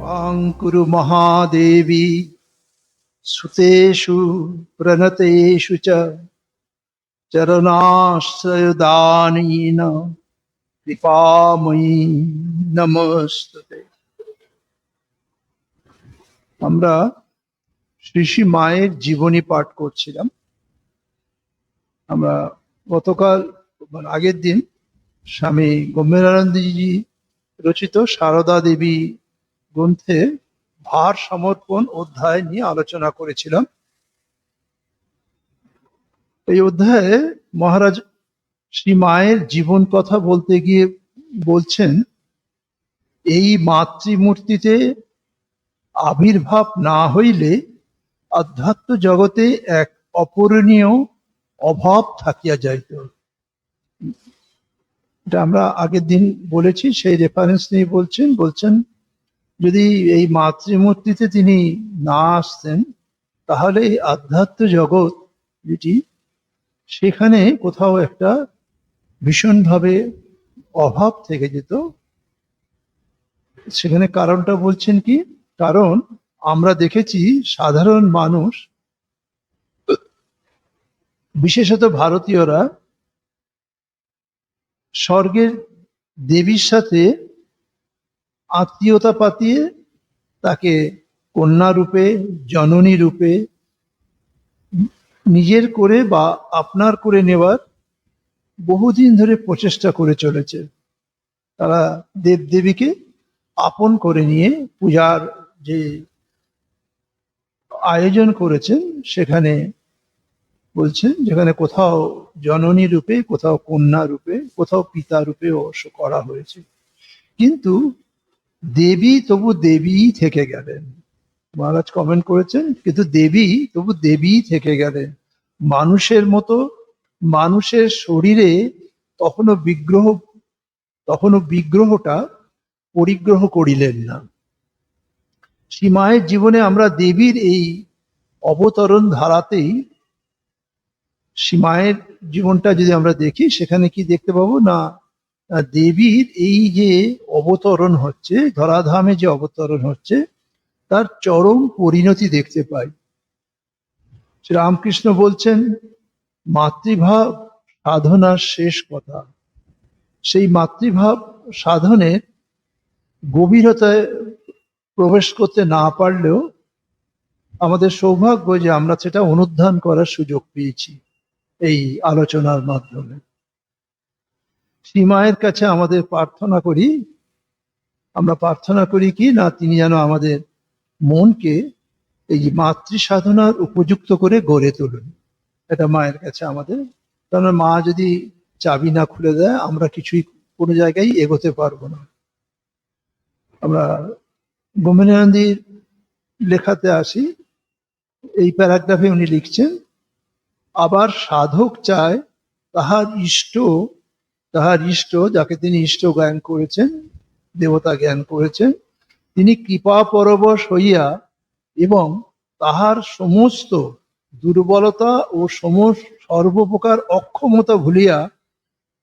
कृपां कुरु महादेवी सुतेषु प्रणतेषु च चरणाश्रयदानेन কৃপাময়ী নমস্তুতে। আমরা শ্রী শ্রী মায়ের জীবনী পাঠ করছিলাম। আমরা গতকাল আগের দিন স্বামী গম্ভীরানন্দজি রচিত সারদা দেবী গ্রন্থে ভার সমর্পণ অধ্যায় নিয়ে আলোচনা করেছিলাম। এই অধ্যায়ে মহারাজ শ্রী মায়ের জীবন কথা বলতে গিয়ে বলছেন, এই মাতৃমূর্তিতে আবির্ভাব না হইলে আধ্যাত্ম জগতে এক অপূরণীয় অভাব থাকিয়া যাইত। এটা আমরা আগের দিন বলেছি, সেই রেফারেন্স নিয়ে বলছেন যদি এই মাতৃমূর্তিতে তিনি না আসতেন তাহলে এই আধ্যাত্ম জগৎ যেটি সেখানে কোথাও একটা ভীষণভাবে অভাব থেকে যেত। সেখানে কারণটা বলছেন কি, কারণ আমরা দেখেছি সাধারণ মানুষ, বিশেষত ভারতীয়রা, স্বর্গের দেবীর সাথে আত্মীয়তা পাতিয়ে তাকে কন্যা রূপে, জননী রূপে নিজের করে বা আপনার করে নেওয়ার বহুদিন ধরে প্রচেষ্টা করে চলেছে। তারা দেবদেবীকে আপন করে নিয়ে পূজার যে আয়োজন করেছেন সেখানে বলছেন, যেখানে কোথাও জননী রূপে, কোথাও কন্যা রূপে, কোথাও পিতা রূপে অবশ্য করা হয়েছে, কিন্তু দেবী তবু দেবীই থেকে গেলেন। মহারাজ কমেন্ট করেছেন, কিন্তু দেবী তবু দেবীই থেকে গেলেন। মানুষের মতো মানুষের শরীরে তখনও বিগ্রহটা পরিগ্রহ করিলেন না। শ্রী মায়ের জীবনে আমরা দেবীর এই অবতরণ ধারাতেই শ্রী মায়ের জীবনটা যদি আমরা দেখি, সেখানে কি দেখতে পাবো না, দেবীর এই যে অবতরণ হচ্ছে, ধরাধামে যে অবতরণ হচ্ছে, তার চরম পরিণতি দেখতে পাই। শ্রীরামকৃষ্ণ বলছেন, মাতৃভাব সাধনার শেষ কথা। সেই মাতৃভাব সাধনের গভীরতায় প্রবেশ করতে না পারলেও আমাদের সৌভাগ্য যে আমরা সেটা অনুধান করার সুযোগ পেয়েছি এই আলোচনার মাধ্যমে। শ্রী মায়ের কাছে আমরা প্রার্থনা করি কি না, তিনি যেন আমাদের মনকে এই মাতৃ সাধনার উপযুক্ত করে গড়ে তুলুন। এটা মায়ের কাছে আমাদের, কারণ মা যদি চাবি না খুলে দেয় আমরা কিছুই কোনো জায়গায় এগোতে পারবো না। আমরা গম্ভীরানন্দজির লেখাতে আসি, এই প্যারাগ্রাফে উনি লিখছেন, আবার সাধক চায় তাহার ইষ্ট যাকে তিনি ইষ্ট জ্ঞান করেছেন, দেবতা জ্ঞান করেছেন, তিনি কৃপা পরবশ হইয়া এবং তাহার সমস্ত দুর্বলতা ও সর্বপ্রকার অক্ষমতা ভুলিয়া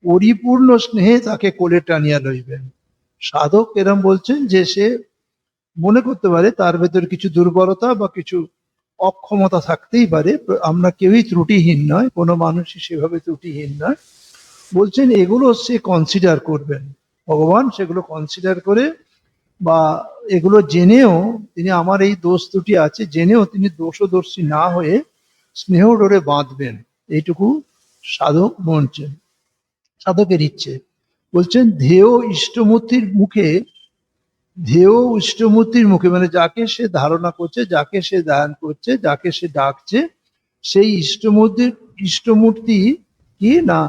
পরিপূর্ণ স্নেহে তাকে কোলে টানিয়া লইবেন। সাধক এরম বলছেন যে সে মনে করতে পারে তার ভেতর কিছু দুর্বলতা বা কিছু অক্ষমতা থাকতেই পারে, আমরা কেউই ত্রুটিহীন নয়, কোনো মানুষই সেভাবে ত্রুটিহীন নয়। বলছেন এগুলো সে কনসিডার করবেন, ভগবান সেগুলো কনসিডার করে বা এগুলো জেনেও তিনি, আমার এই দোষ ত্রুটি আছে জেনেও তিনি দোষদর্শী না হয়ে স্নেহ ডোরে বাঁধবেন, এইটুকু সাধকের ইচ্ছে। বলছেন ধেয় ইষ্টমূর্তির মুখে, মানে যাকে সে ধারণা করছে, যাকে সে ধ্যান করছে, যাকে সে ডাকছে, সেই ইষ্টমূর্তি কি না,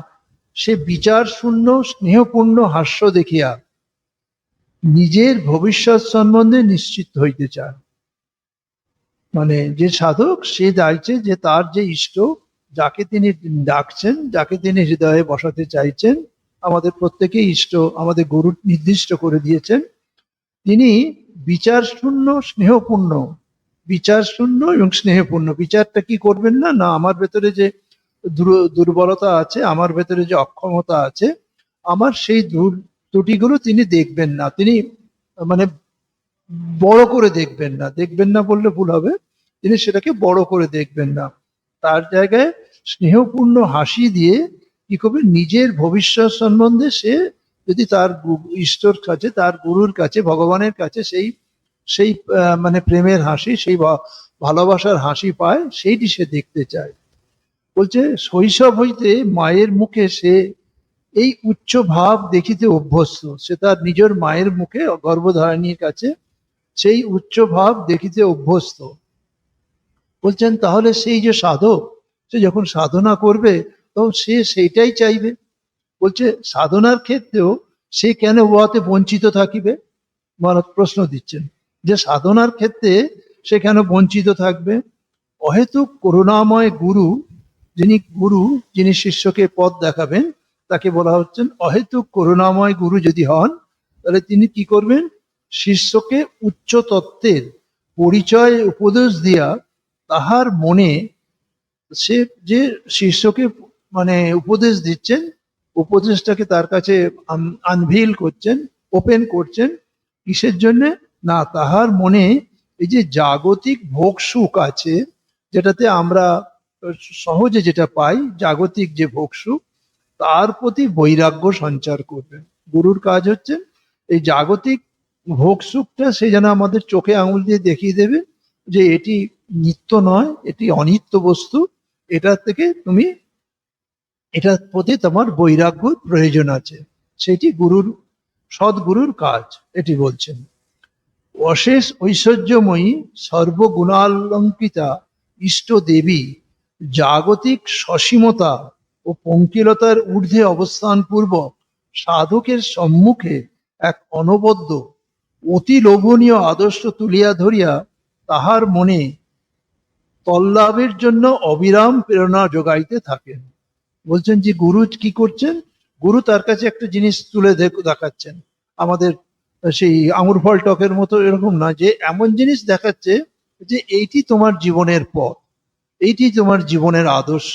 সে বিচার শূন্য স্নেহপূর্ণ হাস্য দেখিয়া নিজের ভবিষ্যৎ সম্বন্ধে নিশ্চিত হইতে চায়। মানে যে সাধক সে চাইছে যে তার যে ইষ্ট, যাকে তিনি ডাকছেন, যাকে তিনি হৃদয়ে বসাতে চাইছেন, আমাদের প্রত্যেকেই ইষ্ট আমাদের গুরু নির্দিষ্ট করে দিয়েছেন, তিনি বিচার শূন্য এবং স্নেহপূর্ণ। বিচারটা কি করবেন না, না আমার ভেতরে যে দুর্বলতা আছে, আমার ভেতরে যে অক্ষমতা আছে, আমার সেই ত্রুটিগুলো তিনি দেখবেন না। তিনি মানে বড় করে দেখবেন না বললে ভুল হবে, তিনি সেটাকে বড় করে দেখবেন না। তার জায়গায় স্নেহপূর্ণ হাসি দিয়ে কি করবে, নিজের ভবিষ্যৎ সম্বন্ধে সে যদি তার ঈশ্বর কাছে, তার গুরুর কাছে, ভগবানের কাছে সেই সেই মানে প্রেমের হাসি, সেই ভালোবাসার হাসি পায়, সেইটি সে দেখতে চায়। বলছে শৈশব হইতে মায়ের মুখে সে এই উচ্চ ভাব দেখিতে অভ্যস্ত। সে তার নিজের মায়ের মুখে, গর্ভধারিণীর কাছে সেই উচ্চ ভাব দেখিতে অভ্যস্ত। বলছেন তাহলে সেই যে সাধক, সে যখন সাধনা করবে তখন সে সেইটাই চাইবে। বলছে সাধনার ক্ষেত্রেও সে কেন উহাতে বঞ্চিত থাকিবে? মহারাজ প্রশ্ন দিচ্ছেন যে সাধনার ক্ষেত্রে সে কেন বঞ্চিত থাকবে? অহেতুক করুণাময় গুরু, যিনি শিষ্যকে পথ দেখাবেন, তাকে বলা হচ্ছেন অহেতুক করুণাময় গুরু যদি হন, তাহলে তিনি কি করবেন, শিষ্যকে উচ্চ তত্ত্বের পরিচয় উপদেশ দিয়া তাহার মনে, সে যে শিষ্যকে মানে উপদেশ দিচ্ছেন, উপদেশটাকে তার কাছে আনভিল করছেন, ওপেন করছেন, কিসের জন্য না, তাহার মনে এই যে জাগতিক ভোগ সুখ আছে, যেটাতে আমরা সহজে যেটা পাই, জাগতিক যে ভোগ সুখ, তার প্রতি বৈরাগ্য সঞ্চার করবে। গুরুর কাজ হচ্ছে এই জাগতিক ভোগ সুখটা সে যেন আমাদের চোখে আঙুল দিয়ে দেখিয়ে দেবে যে এটি নিত্য নয়, এটি অনিত্য বস্তু, এটার থেকে তুমি, এটার প্রতি তোমার বৈরাগ্য প্রয়োজন আছে। সেটি সদ্গুরুর কাজ, এটি বলছেন। অশেষ ঐশ্বর্যময়ী সর্বগুণালঙ্কিতা ইষ্ট দেবী জাগতিক সসীমতা ও পঙ্কিলতার ঊর্ধ্বে অবস্থান পূর্বক সাধকের সম্মুখে এক অনবদ্য অতি লোভনীয় আদর্শ তুলিয়া ধরিয়া তাহার মনে তল্লাভের জন্য অবিরাম প্রেরণা যোগাইতে থাকেন। বলছেন যে গুরু কি করছেন, গুরু তার কাছে একটা জিনিস তুলে দেখাচ্ছেন, আমাদের সেই আঙুর ফল টকের মতো এরকম না, যে এমন জিনিস দেখাচ্ছে যে এইটি তোমার জীবনের পথ, এইটি তোমার জীবনের আদর্শ।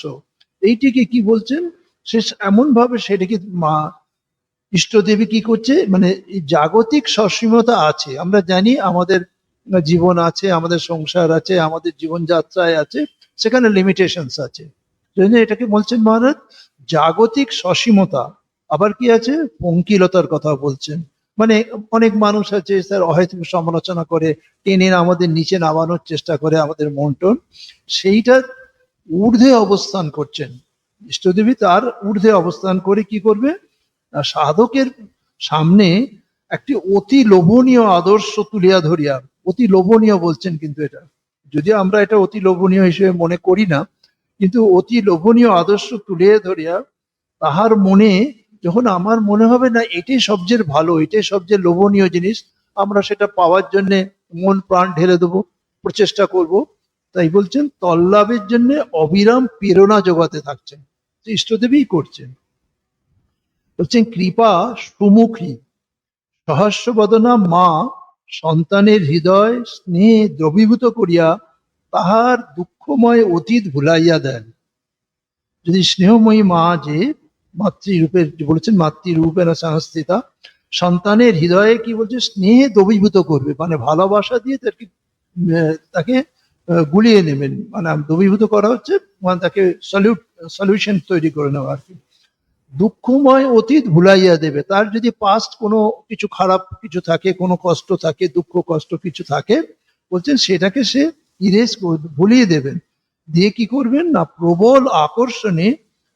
এইটিকে কি বলছেন, সে এমন ভাবে সেটাকে মা ইষ্টদেবী কি করছে, মানে জাগতিক সসীমতা আছে, আমরা জানি আমাদের জীবন আছে, আমাদের সংসার আছে, আমাদের জীবনযাত্রায় আছে, সেখানে লিমিটেশনস আছে। জন্য এটাকে বলছেন মহারাজ জাগতিক সসীমতা। আবার কি আছে, পঙ্কিলতার কথা বলছেন, মানে অনেক মানুষ আছে স্যার অহেতুক সমালোচনা করে, টেনে আমাদের নিচে নামানোর চেষ্টা করে আমাদের মন টন, সেইটার ঊর্ধ্বে অবস্থান করছেন ইষ্টদেবী। তার ঊর্ধ্বে অবস্থান করে কি করবে, সাধকের সামনে একটি অতি লোভনীয় আদর্শ তুলিয়া ধরিয়া, অতি লোভনীয় বলছেন, কিন্তু এটা যদিও আমরা এটা অতি লোভনীয় হিসেবে মনে করি না, কিন্তু অতি লোভনীয় আদর্শ তুলিয়া ধরিয়া তাহার মনে, যখন আমার মনে হবে না এটাই সবচেয়ে ভালো, এটাই সবচেয়ে লোভনীয় জিনিস, আমরা সেটা পাওয়ার জন্য মন প্রাণ ঢেলে দেবো, প্রচেষ্টা করব। তাই বলছেন তল্লাভের জন্য অবিরাম প্রেরণা জোগাতে থাকছেন, ইষ্টদেবী করছেন। বলছেন কৃপা সুমুখী সহস্রবদনা মা সন্তানের হৃদয় স্নেহে দ্রবীভূত করিয়া তাহার দুঃখময় অতীত ভুলাইয়া দেন। যদি স্নেহময়ী মা যে মাতৃরূপের, বলেছেন মাতৃরূপে না সংস্থিতা, সন্তানের হৃদয়ে কি বলছে, স্নেহে দ্রবীভূত করবে, মানে ভালোবাসা দিয়ে তাকে গুলিয়ে নেবেন, মানে দ্রবীভূত করা হচ্ছে মানে তাকে সলিউশন তৈরি করে নেওয়া আর কি। দুঃখময় অতীত ভুলাইয়া দেবে, তার যদি পাস্ট কোনো কিছু খারাপ কিছু থাকে, কোনো কষ্ট থাকে, দুঃখ কষ্ট কিছু থাকে, বলছেন সেটাকে সে ইরেজ ভুলিয়ে দেবেন। দিয়ে কি করবেন না, প্রবল আকর্ষণে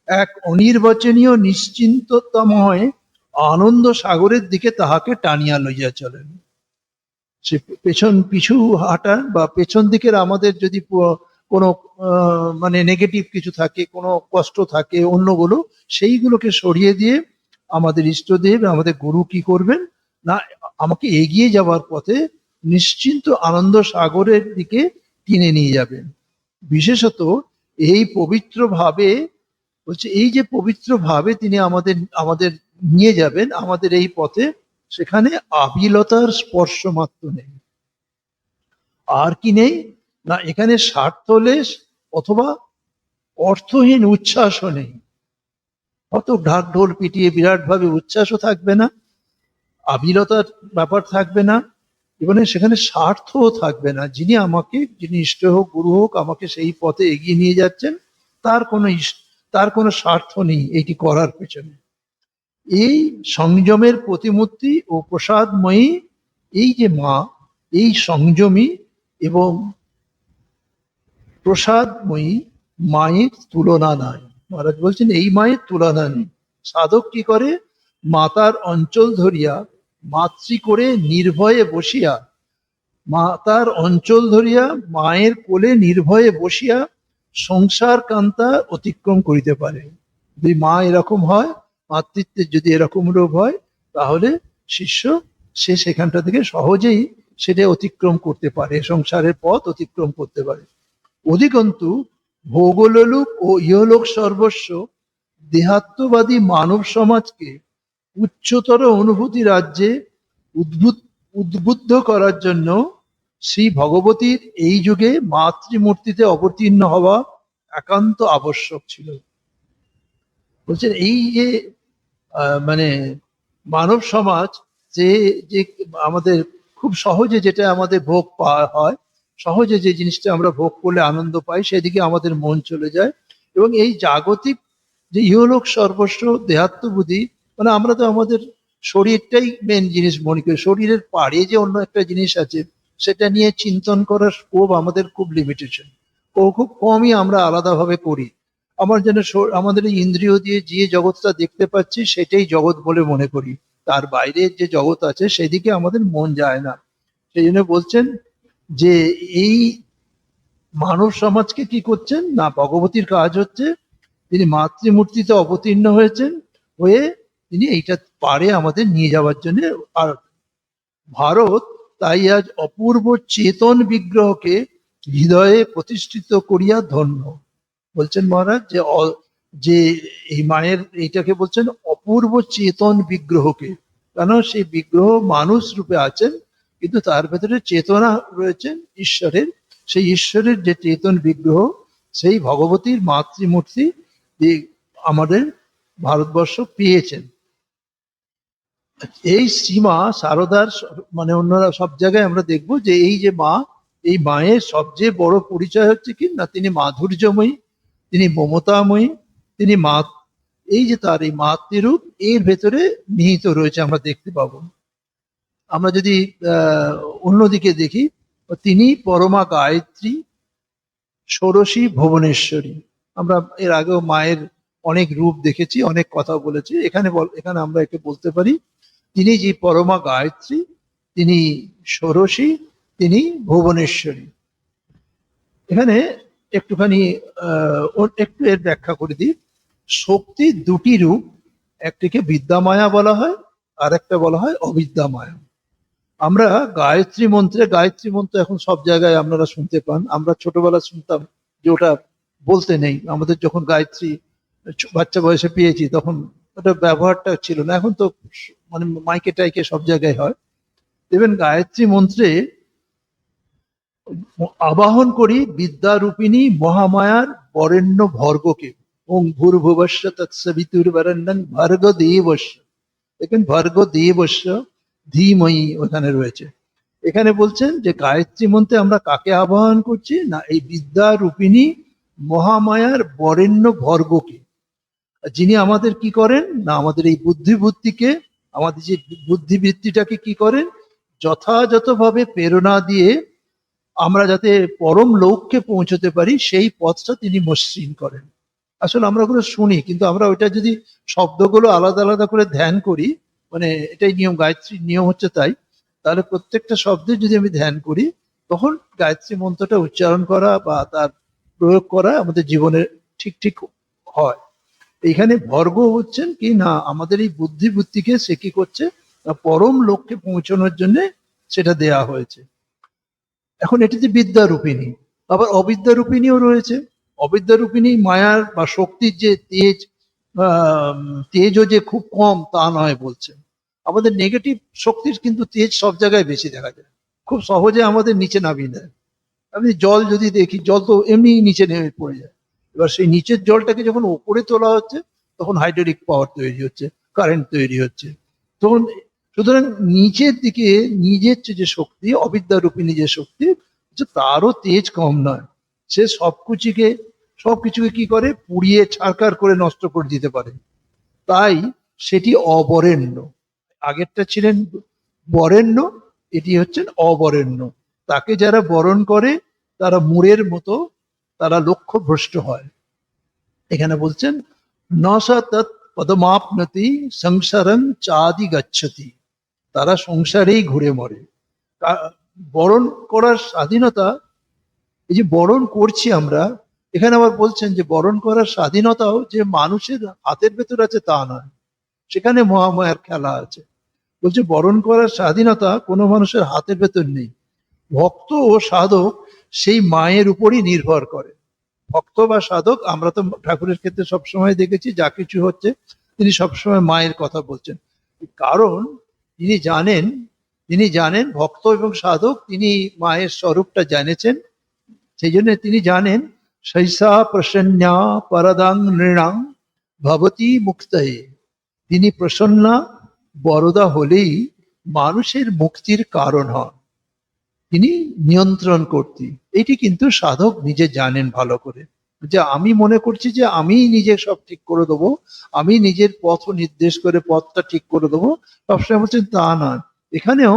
এক অনির্বাচনীয় নিশ্চিন্ততাময় আনন্দ সাগরের দিকে তাহাকে টানিয়া লইয়া চলেন। সে পিছু হাঁটা বা পেছন দিকের আমাদের যদি কোনো মানে নেগেটিভ কিছু থাকে, কোনো কষ্ট থাকে অন্যগুলো, সেইগুলোকে সরিয়ে দিয়ে আমাদের ইষ্টদেব, আমাদের গুরু কি করবেন না, আমাকে এগিয়ে যাওয়ার পথে নিশ্চিন্ত আনন্দ সাগরের দিকে টেনে নিয়ে যাবেন। বিশেষত এই পবিত্র ভাবে, বলছে এই যে পবিত্র ভাবে তিনি আমাদের আমাদের নিয়ে যাবেন আমাদের এই পথে, সেখানে আবিলতার স্পর্শ মাত্র নেই। আর কি নেই না, এখানে স্বার্থলেশ অথবা অর্থহীন উচ্ছ্বাসও নেই। অত ঢাক ঢোল পিটিয়ে বিরাট ভাবে উচ্ছ্বাসও থাকবে না, আবিলতার ব্যাপার থাকবে না, এবারে সেখানে স্বার্থও থাকবে না। যিনি ইষ্ট হোক গুরু হোক আমাকে সেই পথে এগিয়ে নিয়ে যাচ্ছেন, তার কোনো স্বার্থ নেই এইটি করার পেছনে। এই সংযমের প্রতিমূর্তি ও প্রসাদময়ী এই যে মা, এই সংযমী এবং প্রসাদময়ী মায়ের তুলনা নাই। মহারাজ বলছেন এই মায়ের তুলনা নেই। সাধক কি করে? মাতার অঞ্চল ধরিয়া মাতৃ করে নির্ভয়ে বসিয়া, মাতার অঞ্চল ধরিয়া মায়ের কোলে নির্ভয়ে বসিয়া সংসার কান্তা অতিক্রম করিতে পারে। যদি মা এরকম হয়, মাতৃত্বের যদি এরকম রূপ হয়, তাহলে শিষ্য সে সেখানটা থেকে সহজেই সেটা অতিক্রম করতে পারে, সংসারের পথ অতিক্রম করতে পারে। অধিকন্তু ভোগলোলুপ ও ইহলোক সর্বস্ব দেহাত্মবাদী মানব সমাজকে উচ্চতর অনুভূতি রাজ্যে উদ্বুদ্ধ করার জন্য শ্রী ভগবতীর এই যুগে মাতৃমূর্তিতে অবতীর্ণ হওয়া একান্ত আবশ্যক ছিল। বলছেন এই যে মানে মানব সমাজ যে যে আমাদের খুব সহজে যেটা আমাদের ভোগ পাওয়া হয়, সহজে যে জিনিসটা আমরা ভোগ করলে আনন্দ পাই, সেদিকে আমাদের মন চলে যায়। এবং এই জাগতিক যে ইহলোক সর্বস্ব দেহাত্মবুদ্ধি, মানে আমরা তো আমাদের শরীরটাই মেন জিনিস মনে করি, শরীরের পাড়ে যে অন্য একটা জিনিস আছে সেটা নিয়ে চিন্তন করার স্কোপ আমাদের খুব লিমিটেশন, ও খুব কমই আমরা আলাদাভাবে করি। আমার যেন আমাদের এই ইন্দ্রিয় দিয়ে যে জগৎটা দেখতে পাচ্ছি সেটাই জগৎ বলে মনে করি, তার বাইরের যে জগৎ আছে সেদিকে আমাদের মন যায় না। সেই জন্য বলছেন যে এই মানব সমাজকে কি করছেন না, ভগবতীর কাজ হচ্ছে তিনি মাতৃমূর্তিতে অবতীর্ণ হয়েছেন, হয়ে তিনি এইটা পারে আমাদের নিয়ে যাওয়ার জন্য। আর ভারত তাই আজ অপূর্ব চেতন বিগ্রহকে হৃদয়ে প্রতিষ্ঠিত করিয়া ধন্য। বলছেন মহারাজ যে যে এই মায়ের এইটাকে বলছেন অপূর্ব চেতন বিগ্রহকে, কেন সেই বিগ্রহ মানুষ রূপে আছেন, কিন্তু তার ভেতরে চেতনা রয়েছেন ঈশ্বরের। সেই ঈশ্বরের যে চেতন বিগ্রহ, সেই ভগবতীর মাতৃমূর্তি যে আমাদের ভারতবর্ষ পেয়েছেন। এই শ্রীমা শারদার মানে অন্যরা সব জায়গায় আমরা দেখব যে এই যে মা, এই মায়ের সবচেয়ে বড় পরিচয় হচ্ছে কি না, তিনি মাধুর্যময়ী, তিনি মমতাময়ী, তিনি মা। এই যে তার এই মাতৃরূপ এর ভেতরে নিহিত রয়েছে, আমরা দেখতে পাবো। আমরা যদি অন্যদিকে দেখি, তিনি পরমা গায়ত্রী, ষোড়শী ভুবনেশ্বরী। আমরা এর আগেও মায়ের অনেক রূপ দেখেছি, অনেক কথা বলেছি। এখানে আমরা একে বলতে পারি তিনি যে পরমা গায়ত্রী, তিনি ষোড়শী, তিনি ভুবনেশ্বরী। এখানে একটুখানি একটু এর ব্যাখ্যা করে দিই। শক্তির দুটি রূপ, একটিকে বিদ্যামায়া বলা হয়, আর একটা বলা হয় অবিদ্যামায়া। আমরা গায়ত্রী মন্ত্র এখন সব জায়গায় আপনারা শুনতে পান। আমরা ছোটবেলায় শুনতাম যে ওটা বলতে নেই, আমাদের যখন গায়ত্রী বাচ্চা বয়সে পেয়েছি তখন ওটা ব্যবহারটা ছিল না, এখন তো মানে মাইকে টাইকে সব জায়গায় হয়। দেখবেন গায়ত্রী মন্ত্রে আবাহন করি বিদ্যারূপিণী মহামায়ার বরেণ্য ভর্গকে। ওং ভূর্ভুবস্য তৎসবিতুর্বরেণ্যং ভর্গ দেবস্য। দেখেন ভর্গ দেবস্য ধীময়ী ওখানে রয়েছে। এখানে বলছেন যে গায়ত্রী মন্ত্রে আমরা কাকে আবাহন করছি না, এই বিদ্যারূপিণী মহামায়ার বরেণ্য ভর্গকে, যিনি আমাদের কি করেন না, আমাদের এই বুদ্ধিবৃত্তিকে, আমাদের যে বুদ্ধিবৃত্তিটাকে কি করেন, যথাযথভাবে প্রেরণা দিয়ে আমরা যাতে পরম লক্ষ্যে পৌঁছতে পারি সেই পথটা তিনি মসৃণ করেন। আসলে আমরা ওগুলো শুনি, কিন্তু আমরা ওইটা যদি শব্দগুলো আলাদা আলাদা করে ধ্যান করি, মানে এটাই নিয়ম, গায়ত্রীর নিয়ম হচ্ছে তাই, তাহলে প্রত্যেকটা শব্দের যদি আমি ধ্যান করি, তখন গায়ত্রী মন্ত্রটা উচ্চারণ করা বা তার প্রয়োগ করা আমাদের জীবনে ঠিক ঠিক হয়। এইখানে ভর্গ হচ্ছেন কি না, আমাদের এই বুদ্ধিবৃত্তিকে সে কি করছে না, পরম লক্ষ্যে পৌঁছানোর জন্য সেটা দেয়া হয়েছে। এখন এটিতে বিদ্যারূপিণী, আবার অবিদ্যারূপিণীও রয়েছে। অবিদ্যারূপিণী মায়ার বা শক্তির যে তেজও যে খুব কম তা নয় বলছেন। আমাদের নেগেটিভ শক্তির কিন্তু তেজ সব জায়গায় বেশি দেখা যায়, খুব সহজে আমাদের নিচে নামিয়ে দেয়। আমি জল যদি দেখি, জল তো এমনি নিচে নেমে পড়ে যায়। এবার সেই নিচের জলটাকে যখন ওপরে তোলা হচ্ছে তখন হাইড্রোলিক পাওয়ার তৈরি হচ্ছে, কারেন্ট তৈরি হচ্ছে। তখন সুতরাং নিচের দিকে নিজের যে শক্তি, অবিদ্যারূপী যে শক্তি, তারও তেজ কম নয়। সে সবকিছুকে কি করে, পুড়িয়ে ছারখার করে নষ্ট করে দিতে পারে। তাই সেটি অবরেণ্য। আগেরটা ছিলেন বরেণ্য, এটি হচ্ছেন অবরেণ্য। তাকে যারা বরণ করে তারা মুড়ের মতো, তারা লক্ষ্যভ্রষ্ট হয়। এখানে বলছেন ন সা তৎ পদমাপনতি সংসারং চাদি গচ্ছতি, তারা সংসারেই ঘুরে মরে। বরণ করার স্বাধীনতা, এই যে বরণ করছি আমরা, এখানে আবার বলছেন যে বরণ করার স্বাধীনতাও যে মানুষের হাতের ভেতর আছে তা নয়, সেখানে মহামায়ার খেলা আছে। বলছে বরণ করার স্বাধীনতা কোনো মানুষের হাতের ভেতর নেই। ভক্ত ও সাধক সেই মায়ের উপরই নির্ভর করে। ভক্ত বা সাধক, আমরা তো ঠাকুরের ক্ষেত্রে সবসময় দেখেছি যা কিছু হচ্ছে তিনি সবসময় মায়ের কথা বলছেন। কারণ তিনি জানেন ভক্ত এবং সাধক, তিনি মায়ের স্বরূপটা জেনেছেন। সেই জন্য তিনি জানেন শৈশা প্রসন্না পরদাং নৃণাং ভবতি মুক্তয়ে, তিনি প্রসন্না বরদা হলেই মানুষের মুক্তির কারণ হন, তিনি নিয়ন্ত্রণ কর্তী। এটি কিন্তু সাধক নিজে জানেন ভালো করে, যে আমি মনে করছি যে আমি নিজে সব ঠিক করে দেবো, আমি নিজের পথ নির্দেশ করে পথটা ঠিক করে দেবো, সবসময় বলছেন তা নয়। এখানেও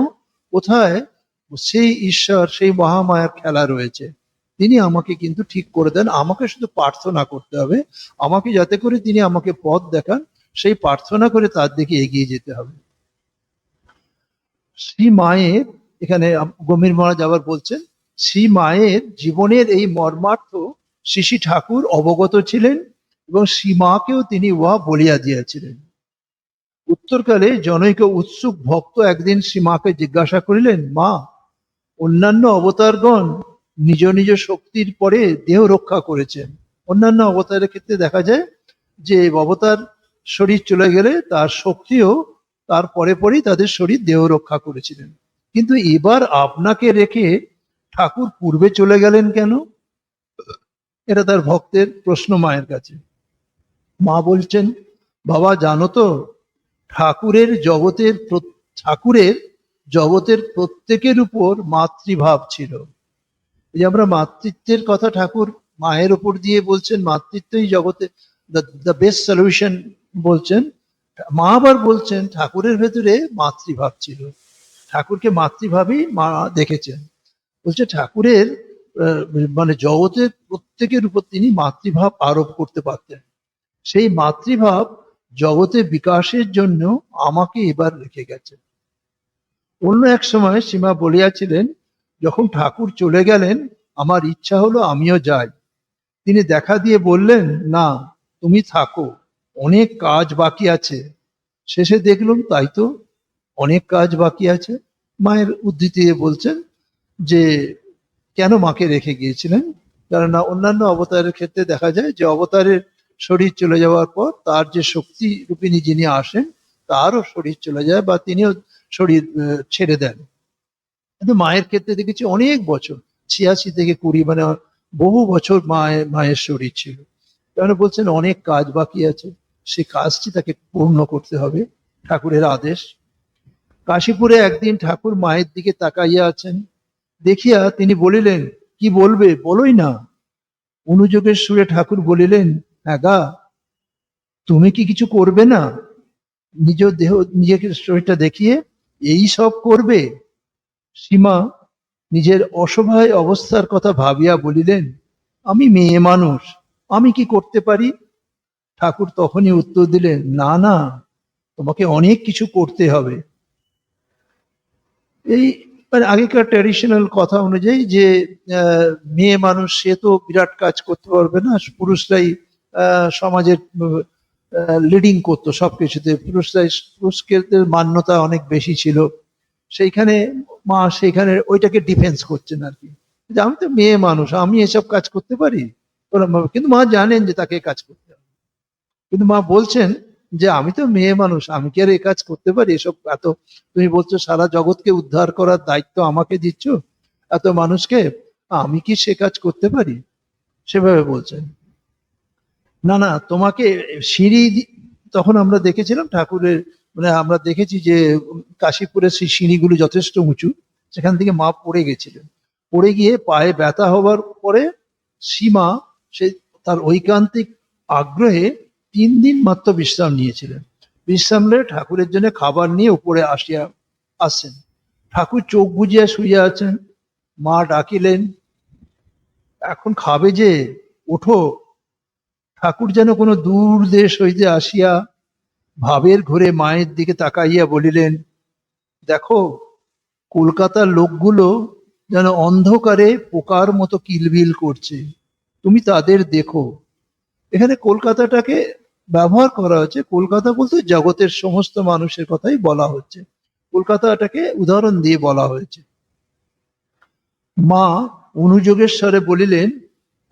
কোথায় সেই ঈশ্বর, সেই মহামায়ার খেলা রয়েছে। তিনি আমাকে কিন্তু ঠিক করে দেন, আমাকে শুধু প্রার্থনা করতে হবে, আমাকে যাতে করে তিনি আমাকে পথ দেখান, সেই প্রার্থনা করে তার দিকে এগিয়ে যেতে হবে। শ্রী মায়ের, এখানে গম্ভীর মহারাজ আবার বলছেন, শ্রী মায়ের জীবনের এই মর্মার্থ শ্রী ঠাকুর অবগত ছিলেন এবং শ্রীমাকেও তিনি উহা বলিয়া দিয়েছিলেন। উত্তরকালে জনৈক উৎসুক ভক্ত একদিন শ্রীমাকে জিজ্ঞাসা করিলেন, মা, অন্যান্য অবতারগণ নিজ নিজ শক্তির পরে দেহ রক্ষা করেছেন। অন্যান্য অবতারের ক্ষেত্রে দেখা যায় যে অবতার শরীর চলে গেলে তার শক্তিও তার পরে পরেই তাদের শরীর দেহ রক্ষা করেছিলেন, কিন্তু এবার আপনাকে রেখে ঠাকুর পূর্বে চলে গেলেন কেন? এটা তার ভক্তের প্রশ্ন মায়ের কাছে। মা বলছেন, বাবা জানো তো, ঠাকুরের জগতের প্রত্যেকের উপর মাতৃভাব ছিল। এই যে আমরা মাতৃত্বের কথা ঠাকুর মায়ের উপর দিয়ে বলছেন, মাতৃত্বই জগতে দ্য বেস্ট সলিউশন বলছেন। মা আবার বলছেন ঠাকুরের ভেতরে মাতৃভাব ছিল, ঠাকুরকে মাতৃভাবেই মা দেখেছেন। বলছে ঠাকুরের মানে জগতের প্রত্যেকের উপর তিনি মাতৃভাব আরোপ করতে পারতেন। সেই মাতৃভাব জগতে বিকাশের জন্য আমাকে এবার রেখে গেছেন। অন্য এক সময় সীমা বলিয়াছিলেন, যখন ঠাকুর চলে গেলেন আমার ইচ্ছা হলো আমিও যাই। তিনি দেখা দিয়ে বললেন, না, তুমি থাকো, অনেক কাজ বাকি আছে। শেষে দেখলাম তাই তো, অনেক কাজ বাকি আছে। মায়ের উদ্ধৃতি দিয়ে বলছেন যে কেন মাকে রেখে গিয়েছিলেন, কেননা অন্যান্য অবতারের ক্ষেত্রে দেখা যায় যে অবতারের শরীর চলে যাওয়ার পর তার যে শক্তি রূপিণী যিনি আসেন তারও শরীর চলে যায় বা তিনিও শরীর ছেড়ে দেন। কিন্তু মায়ের ক্ষেত্রে দেখেছি অনেক বছর, 86 থেকে 20, মানে বহু বছর মায়ের শরীর ছিল। কারণ বলছেন অনেক কাজ বাকি আছে, সে কাজটি তাকে পূর্ণ করতে হবে, ঠাকুরের আদেশ। কাশীপুরে একদিন ঠাকুর মায়ের দিকে তাকাইয়া আছেন দেখিয়া তিনি বলিলেন, কি বলবে বলোই না। অনুযোগের সুরে ঠাকুর বলিলেন, হ্যাঁ গা, তুমি কি কিছু করবে না? নিজ দেহ, নিজেকে শরীরটা দেখিয়ে এই সব করবে? সীমা নিজের অসহায় অবস্থার কথা ভাবিয়া বলিলেন, আমি মেয়ে মানুষ, আমি কি করতে পারি? ঠাকুর তখনই উত্তর দিলেন, না না, তোমাকে অনেক কিছু করতে হবে। এই মানে আগেকার ট্র্যাডিশনাল কথা অনুযায়ী যে মেয়ে মানুষ সে তো বিরাট কাজ করতে পারবে না, পুরুষরাই সমাজের লিডিং করতো সবকিছুতে, পুরুষদের মান্যতা অনেক বেশি ছিল। সেইখানে মা সেইখানে ওইটাকে ডিফেন্স করছেন আর কি, যে আমি তো মেয়ে মানুষ, আমি এসব কাজ করতে পারি? কিন্তু মা জানেন যে তাকে কাজ করতে হবে, কিন্তু মা বলছেন যে আমি তো মেয়ে মানুষ, আমি কি আর এই কাজ করতে পারি? এসব এত, তুমি বলছো সারা জগৎকে উদ্ধার করার দায়িত্ব আমাকে দিচ্ছ, এত মানুষকে, আমি কি সে কাজ করতে পারি? সেভাবে বলছেন। না না, তোমাকে সিঁড়ি, তখন আমরা দেখেছিলাম ঠাকুরের মানে আমরা দেখেছি যে কাশীপুরের সেই সিঁড়িগুলো যথেষ্ট উঁচু, সেখান থেকে মা পড়ে গেছিলেন। পড়ে গিয়ে পায়ে ব্যথা হবার পরে সীমা সে তার ঐকান্তিক আগ্রহে 3 দিন মাত্র বিশ্রাম নিয়েছিলেন। বিশ্রাম নিয়ে ঠাকুরের জন্য খাবার নিয়ে উপরে আসেন। ঠাকুর চোখ বুজিয়া শুইয়া আছেন। মা ডাকিলেন, এখন খাবে যে, ওঠো। ঠাকুর যেন কোনো দূর দেশ হইতে আসিয়া ভাবের ঘোরে মায়ের দিকে তাকাইয়া বলিলেন, দেখো, কলকাতার লোকগুলো যেন অন্ধকারে পোকার মতো কিলবিল করছে, তুমি তাদের দেখো। এখানে কলকাতাটাকে ব্যবহার করা হচ্ছে, কলকাতা বলতে জগতের সমস্ত মানুষের কথাই বলা হচ্ছে, কলকাতাটাকে উদাহরণ দিয়ে বলা হয়েছে। মা অনুযোগের স্বরে বলিলেন,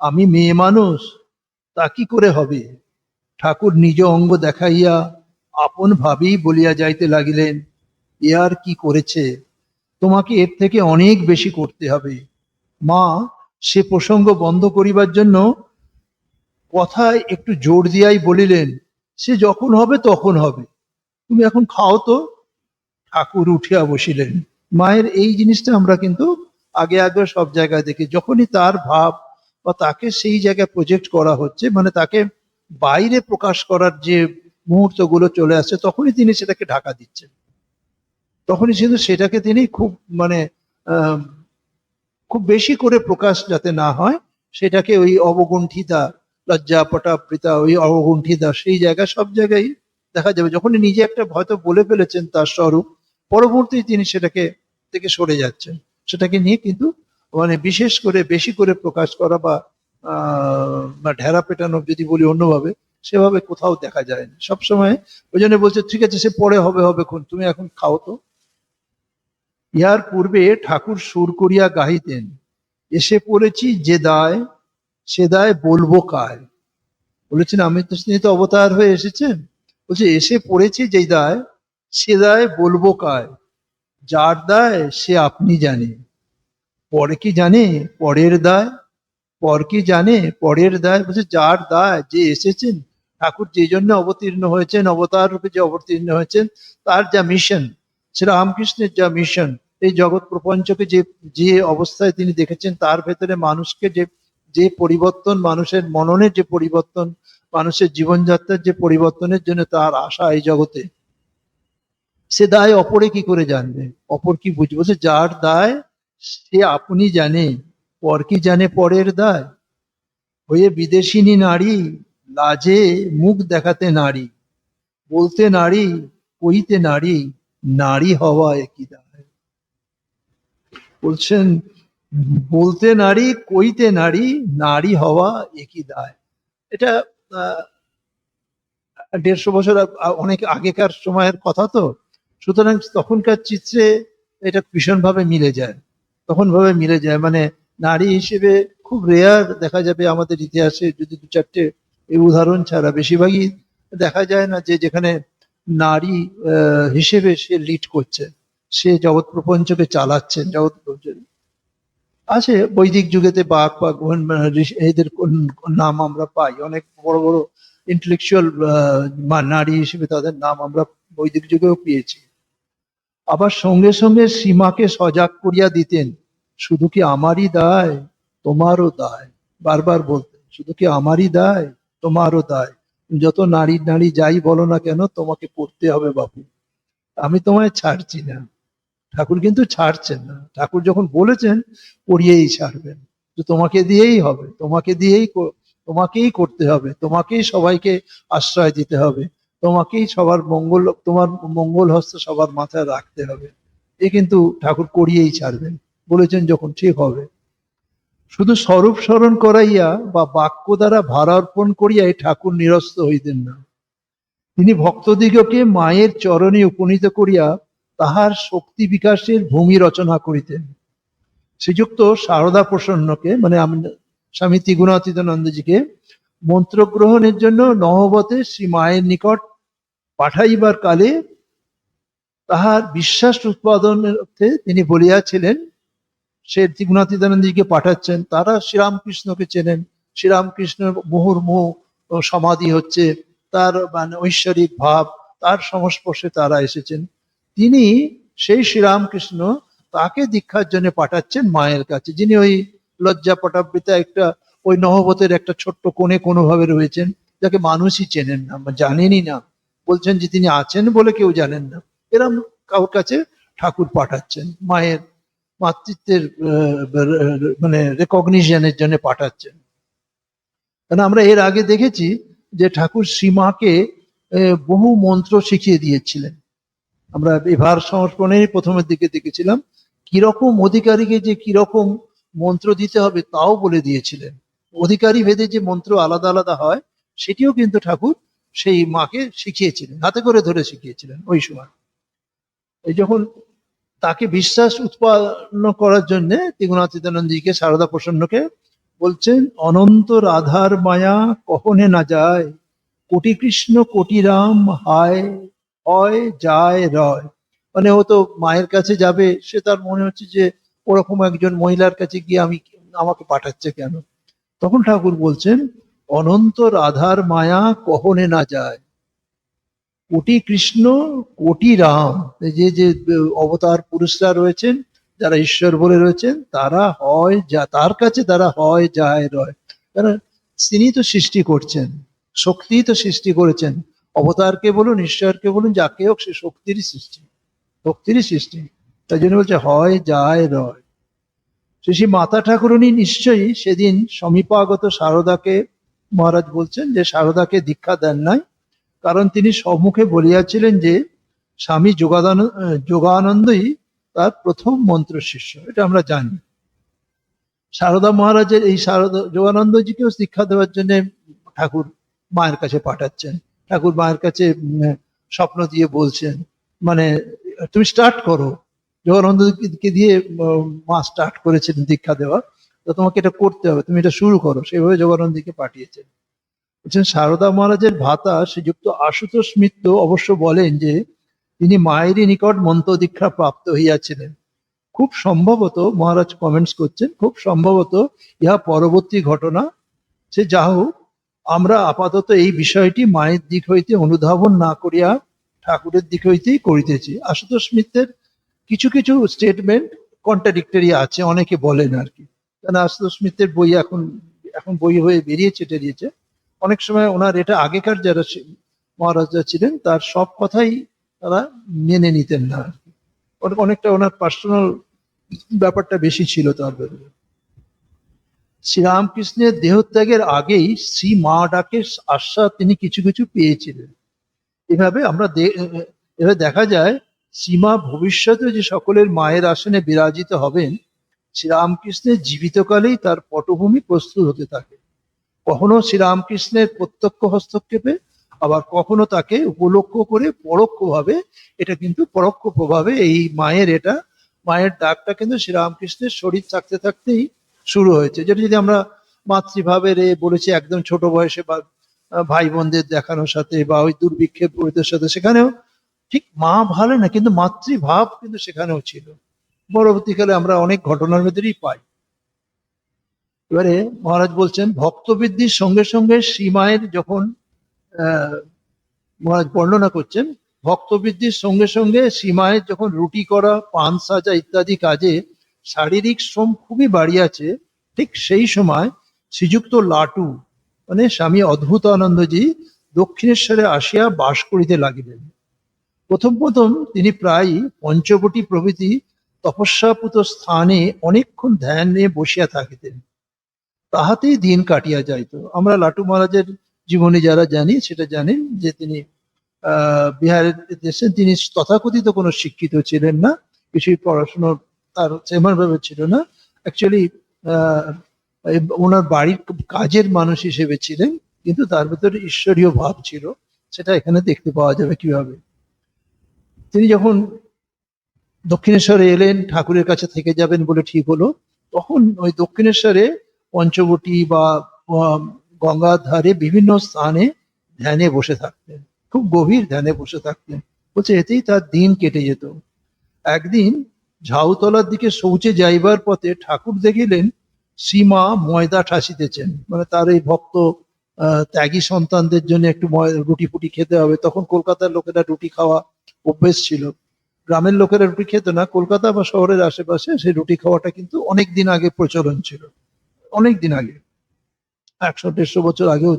আমি মেয়ে মানুষ, তা কি করে হবে? ঠাকুর নিজ অঙ্গ দেখাইয়া আপন ভাবেই বলিয়া যাইতে লাগিলেন, এ আর কি করেছে, তোমাকে এর থেকে অনেক বেশি করতে হবে। মা সে প্রসঙ্গ বন্ধ করিবার জন্য কথায় একটু জোর দিয়াই বলিলেন, সে যখন হবে তখন হবে, তুমি এখন খাও তো। ঠাকুর উঠিয়া বসিলেন। মায়ের এই জিনিসটা আমরা কিন্তু আগে আগে সব জায়গায় দেখি, যখনই তার ভাব বা তাকে সেই জায়গায় প্রজেক্ট করা হচ্ছে, মানে তাকে বাইরে প্রকাশ করার যে মুহূর্তগুলো চলে আসছে, তখনই তিনি সেটাকে ঢাকা দিচ্ছেন। তখনই কিন্তু সেটাকে তিনি খুব মানে আহ খুব বেশি করে প্রকাশ যাতে না হয়, সেটাকে ওই অবগুণ্ঠিতা, লজ্জা পটাবৃতা, ওই অবগুণ্ঠিতা, সেই জায়গায় সব জায়গায় দেখা যাবে। যখনই নিজে একটা হয়তো বলে ফেলেছেন তার স্বরূপ, পরবর্তী তিনি সেটাকে থেকে সরে যাচ্ছেন, সেটাকে নিয়ে কিন্তু মানে বিশেষ করে বেশি করে প্রকাশ করা বা ঢেরা পেটানো যদি বলি অন্যভাবে, সেভাবে কোথাও দেখা যায় না। সবসময় ওই জন্য বলছে, ঠিক আছে, সে পরে হবে, তুমি এখন খাও তো। ইহার পূর্বে ঠাকুর সুর করিয়া গাহিতেন, এসে পড়েছি যে দায়, সে দায় বলবো কায়। বলেছেন, আমি তো তিনি তো অবতার হয়ে এসেছেন, বলছে এসে পড়েছি যে দায়, সে দায় বলবো কায়, যার দায় সে আপনি জানে। পরে কি জানে পরের দায়, পর কি জানে পরের দায়। বলছে যার দায়, যে এসেছেন, ঠাকুর যে জন্য অবতীর্ণ হয়েছেন, অবতার রূপে যে অবতীর্ণ হয়েছেন, তার যা মিশন, সেটা রামকৃষ্ণের যা মিশন, এই জগৎ প্রপঞ্চকে যে যে অবস্থায় তিনি দেখেছেন, তার ভেতরে মানুষকে যে যে পরিবর্তন, মানুষের মননের যে পরিবর্তন, মানুষের জীবনযাত্রার যে পরিবর্তনের জন্য তার আশা এই জগতে, সে দায় অপরে কি করে জানবে, অপর কি বুঝবে। বলছে যার দায় সে আপনি জানে, পর কি জানে পরের দায়। হয়ে বিদেশিনী নারী, লাজে মুখ দেখাতে নারী, বলতে নারী, কইতে নারী, নারী হওয়া একই দায়। বলছেন বলতে নারী, কইতে নারী, নারী হওয়া একই দায়। এটা 150 বছর অনেক আগেকার সময়ের কথা তো, সুতরাং তখনকার চিত্রে এটা ভীষণভাবে মিলে যায়, মানে নারী হিসেবে খুব রেয়ার দেখা যাবে আমাদের ইতিহাসে, যদি 2-4টে এই উদাহরণ ছাড়া বেশিরভাগই দেখা যায় না যে যেখানে নারী হিসেবে সে লিড করছে, সে জগৎ প্রপঞ্চকে চালাচ্ছেন। জগৎ প্রপঞ্চ আছে বৈদিক যুগেতে বাঘ বা এদের নাম আমরা পাই, অনেক বড় বড় ইন্টেলেকচুয়াল নারী হিসেবে তাদের নাম আমরা বৈদিক যুগেও পেয়েছি। আবার সঙ্গে সঙ্গে সীমাকে সজাগ করিয়া দিতেন, শুধু কি আমারই দায়, তোমারও দায়। বারবার বলতেন, শুধু কি আমারই দায়, তোমারও দায়। যত নারী নারী যাই বলো না কেন, তোমাকে পড়তে হবে বাপু, আমি তোমায় ছাড়ছি না। ঠাকুর কিন্তু ছাড়ছেন না, ঠাকুর যখন বলেছেন পড়িয়েই ছাড়বেন, তো তোমাকে দিয়েই হবে, তোমাকেই করতে হবে, তোমাকেই সবাইকে আশ্রয় দিতে হবে, তোমাকেই সবার মঙ্গল, তোমার মঙ্গল হস্ত সবার মাথায় রাখতে হবে। এ কিন্তু ঠাকুর করিয়েই ছাড়বেন, বলেছেন যখন ঠিক হবে। শুধু স্বরূপ স্মরণ করাইয়া বা বাক্য দ্বারা ভারার্পণ করিয়াই ঠাকুর নিরস্ত হইতেন না। তিনি ভক্তদিগকে মায়ের চরণে উপনীত করিয়া তাহার শক্তি বিকাশের ভূমি রচনা করিতেন। শ্রীযুক্ত সারদা প্রসন্নকে, মানে স্বামী ত্রিগুণাতীতানন্দজিকে মন্ত্র গ্রহণের জন্য নহবতে শ্রী মায়ের নিকট পাঠাইবার কালে তাহার বিশ্বাস উৎপাদনের অর্থে তিনি বলিয়াছিলেন, সে ত্রিগুণাতীতানন্দজিকে পাঠাচ্ছেন, তারা শ্রীরামকৃষ্ণকে চেনেন, শ্রীরামকৃষ্ণের মুহুর্মুহু সমাধি হচ্ছে, তার মানে ঐশ্বরিক ভাব, তার সংস্পর্শে তারা এসেছেন। তিনি সেই শ্রীরামকৃষ্ণ তাকে দীক্ষার জন্য পাঠাচ্ছেন মায়ের কাছে, যিনি ওই লজ্জা পটাবৃতা একটা ওই নহবতের একটা ছোট্ট কোণে কোনোভাবে রয়েছেন, যাকে মানুষই চেনেন না বা জানেনই না। বলছেন যে তিনি আছেন বলে কেউ জানেন না, এরম কারোর কাছে ঠাকুর পাঠাচ্ছেন মায়ের মাতৃত্বের মানে রেকগনিশনের জন্য পাঠাচ্ছেন। কারণ আমরা এর আগে দেখেছি যে ঠাকুর শ্রীমাকে বহু মন্ত্র শিখিয়ে দিয়েছিলেন। আমরা বিভার সংস্করণের প্রথমের দিকে দেখেছিলাম কিরকম অধিকারীকে যে কিরকম মন্ত্র দিতে হবে তাও বলে দিয়েছিলেন। অধিকারী ভেদে যে মন্ত্র আলাদা আলাদা হয় সেটিও কিন্তু ঠাকুর সেই মাকে শিখিয়েছিলেন, হাতে করে ধরে শিখিয়েছিলেন ওই সময়। এই যখন তাকে বিশ্বাস উৎপন্ন করার জন্য ত্রিগুণাতীতানন্দজিকে সারদা প্রসন্নকে বলছেন, অনন্ত রাধার মায়া কখনে না যায়, কোটি কৃষ্ণ কোটি রাম হায় হয় যায় রয়। মানে ও তো মায়ের কাছে যাবে, সে তার মনে হচ্ছে যে ওরকম একজন মহিলার কাছে গিয়ে আমাকে পাঠাচ্ছে কেন। তখন ঠাকুর বলছেন, অনন্ত রাধার মায়া কখনে না যায়, কোটি কৃষ্ণ কোটি রাম। যে যে অবতার পুরুষরা রয়েছেন, যারা ঈশ্বর বলে রয়েছেন, তারা হয় যা তার কাছে তারা হয় যায় রয়। কারণ তিনি তো সৃষ্টি করছেন, শক্তি তো সৃষ্টি করেছেন। অবতারকে বলুন, ঈশ্বরকে বলুন, যাকে হোক, সে শক্তিরই সৃষ্টি, শক্তিরই সৃষ্টি। তাই জন্য বলছে হয় যায় রয়। শ্রী মাতা ঠাকুরনী নিশ্চয়ই সেদিন সমীপাগত শারদাকে, মহারাজ বলছেন যে শারদাকে দীক্ষা দেন নাই, কারণ তিনি সম্মুখে বলিয়াছিলেন যে স্বামী যোগানন্দই তার প্রথম মন্ত্র শিষ্য। এটা আমরা জানি। শারদা মহারাজের এই শারদা যোগানন্দজিকেও দীক্ষা দেওয়ার জন্য ঠাকুর মায়ের কাছে পাঠাচ্ছেন। ঠাকুর মায়ের কাছে স্বপ্ন দিয়ে বলছেন, মানে তুমি স্টার্ট করো। যোগানন্দকে দিয়ে মা স্টার্ট করেছিলেন দীক্ষা দেওয়া, তো তোমাকে এটা করতে হবে, তুমি এটা শুরু করো। সেভাবে যোগানন্দকে পাঠিয়েছেন। বলছেন শারদা মহারাজের ভাতা শ্রীযুক্ত আশুতোষ মিত্র অবশ্য বলেন যে তিনি মায়েরই নিকট মন্ত্র দীক্ষা প্রাপ্ত হইয়াছিলেন। খুব সম্ভবত, মহারাজ কমেন্টস করছেন, খুব সম্ভবত ইহা পরবর্তী ঘটনা। সে যা হোক, আমরা আপাতত এই বিষয়টি মায়ের দিক হইতে অনুধাবন না করিয়া ঠাকুরের দিক হইতেই করিতেছি। আশুতোষ মিত্রের কিছু কিছু স্টেটমেন্ট কন্ট্রাডিক্টরি আছে, অনেকে বলেন আর কি। কারণ আশুতোষ মিত্রের বই এখন এখন বই হয়ে বেরিয়েছে টেরিয়েছে। অনেক সময় ওনার এটা আগেকার যারা মহারাজরা ছিলেন তার সব কথাই তারা মেনে নিতেন না। অনেকটা ওনার পার্সোনাল ব্যাপারটা বেশি ছিল তার ব্যাপারে। শ্রীরামকৃষ্ণের দেহত্যাগের আগেই শ্রী মা ডাকের আশ্বাস তিনি কিছু কিছু পেয়েছিলেন। এভাবে এভাবে দেখা যায় শ্রীমা ভবিষ্যতে যে সকলের মায়ের আসনে বিরাজিত হবেন, শ্রীরামকৃষ্ণের জীবিতকালেই তার পটভূমি প্রস্তুত হতে থাকে। কখনো শ্রীরামকৃষ্ণের প্রত্যক্ষ হস্তক্ষেপে, আবার কখনো তাকে উপলক্ষ করে পরোক্ষভাবে। এটা কিন্তু পরোক্ষ প্রভাবে এই মায়ের ডাকটা কিন্তু শ্রীরামকৃষ্ণের শরীর থাকতে থাকতেই শুরু হয়েছে। যেটা যদি আমরা মাতৃভাবের বলেছি একদম ছোট বয়সে বা ভাই বোনদের দেখানোর সাথে বা ওই দুর্ভিক্ষে পুরীদের সাথে, সেখানেও ঠিক মা ভালো না, কিন্তু মাতৃভাব কিন্তু সেখানেও ছিল। পরবর্তীকালে আমরা অনেক ঘটনার ভেতরেই পাই। এবারে মহারাজ বলছেন, ভক্তবৃদ্ধির সঙ্গে সঙ্গে শ্রীমায়ের যখন মহারাজ বর্ণনা করছেন, ভক্তবৃদ্ধির সঙ্গে সঙ্গে শ্রীমায়ের যখন রুটি করা, পান সাজা ইত্যাদি কাজে শারীরিক শ্রম খুবই বাড়িয়াছে, ঠিক সেই সময় শ্রীযুক্ত লাটু মানে স্বামী অদ্ভুতানন্দজি দক্ষিণেশ্বরে আসিয়া বাস করিতে লাগিলেন। প্রথম প্রথম তিনি প্রায় পঞ্চবটী প্রভৃতি তপস্যাপুত স্থানে অনেকক্ষণ ধ্যান নিয়ে বসিয়া থাকিতেন। তাহাতেই দিন কাটিয়া যাইত। আমরা লাটু মহারাজের জীবনী যারা জানি সেটা জানেন যে তিনি বিহারের দেশে, তিনি তথাকথিত কোনো শিক্ষিত ছিলেন না, কিছুই পড়াশুনো তার সেমন ভাবে ছিল না। অ্যাকচুয়ালি ওনার বাড়ির কাজের মানুষ হিসেবে ছিলেন, কিন্তু তার ভেতরে ঈশ্বরীয় ভাব ছিল। সেটা এখানে দেখতে পাওয়া যাবে কিভাবে। তিনি যখন দক্ষিণেশ্বরে এলেন, ঠাকুরের কাছে থেকে যাবেন বলে ঠিক হলো, তখন ওই দক্ষিণেশ্বরে পঞ্চবটী বা গঙ্গার ধারে বিভিন্ন স্থানে ধ্যানে বসে থাকতেন, খুব গভীর ধ্যানে বসে থাকতেন। বলছে এতেই তার দিন কেটে যেত। একদিন ঝাউতলার দিকে শৌচে যাইবার পথে ঠাকুর দেখিলেন শ্রীমা ময়দা ঠাসিতেছেন, মানে তার এই ভক্ত ত্যাগী সন্তানদের জন্য একটু রুটি ফুটি খেতে হবে। তখন কলকাতার লোকেরা রুটি খাওয়া অভ্যেস ছিল, গ্রামের লোকেরা রুটি খেত না। কলকাতা বা শহরের আশেপাশে সেই রুটি খাওয়াটা কিন্তু অনেক দিন আগে প্রচলন ছিল, অনেক দিন আগে, 100-150 বছর আগেও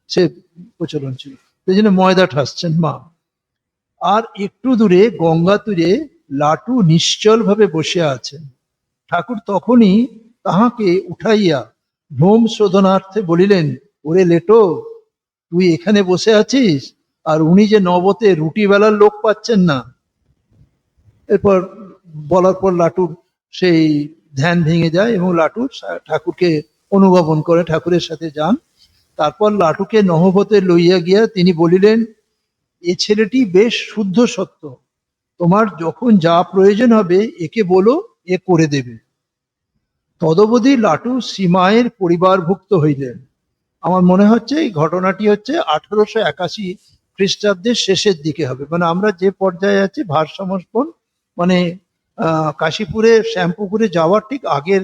সে প্রচলন ছিল। সেই জন্য ময়দা ঠাসছেন মা। আর একটু দূরে গঙ্গা তীরে লাটু নিশ্চল ভাবে বসে আছেন। ঠাকুর তখনই তাহাকে উঠাইয়া ভ্রম শোধনার্থে বলিলেন, ওরে লেটো, তুই এখানে বসে আছিস, আর উনি যে নবতে রুটি বেলার লোক পাচ্ছেন না। এরপর বলার পর লাটুর সেই ধ্যান ভেঙে যায় এবং লাটু ঠাকুরকে অনুগমন করে, ঠাকুরের সাথে যান। তারপর লাটুকে নহবতে লইয়া গিয়া তিনি বলিলেন, এ ছেলেটি বেশ শুদ্ধ সত্য, তোমার যখন যা প্রয়োজন হবে একে বলো, এ করে দেবে। তদবধি লাটু সীমায়ের পরিবারভুক্ত হইলেন। আমার মনে হচ্ছে এই ঘটনাটি হচ্ছে 1881 খ্রিস্টাব্দের শেষের দিকে হবে, মানে আমরা যে পর্যায়ে আছি ভার সমর্পণ, মানে কাশীপুরে শ্যামপুকুরে যাওয়ার ঠিক আগের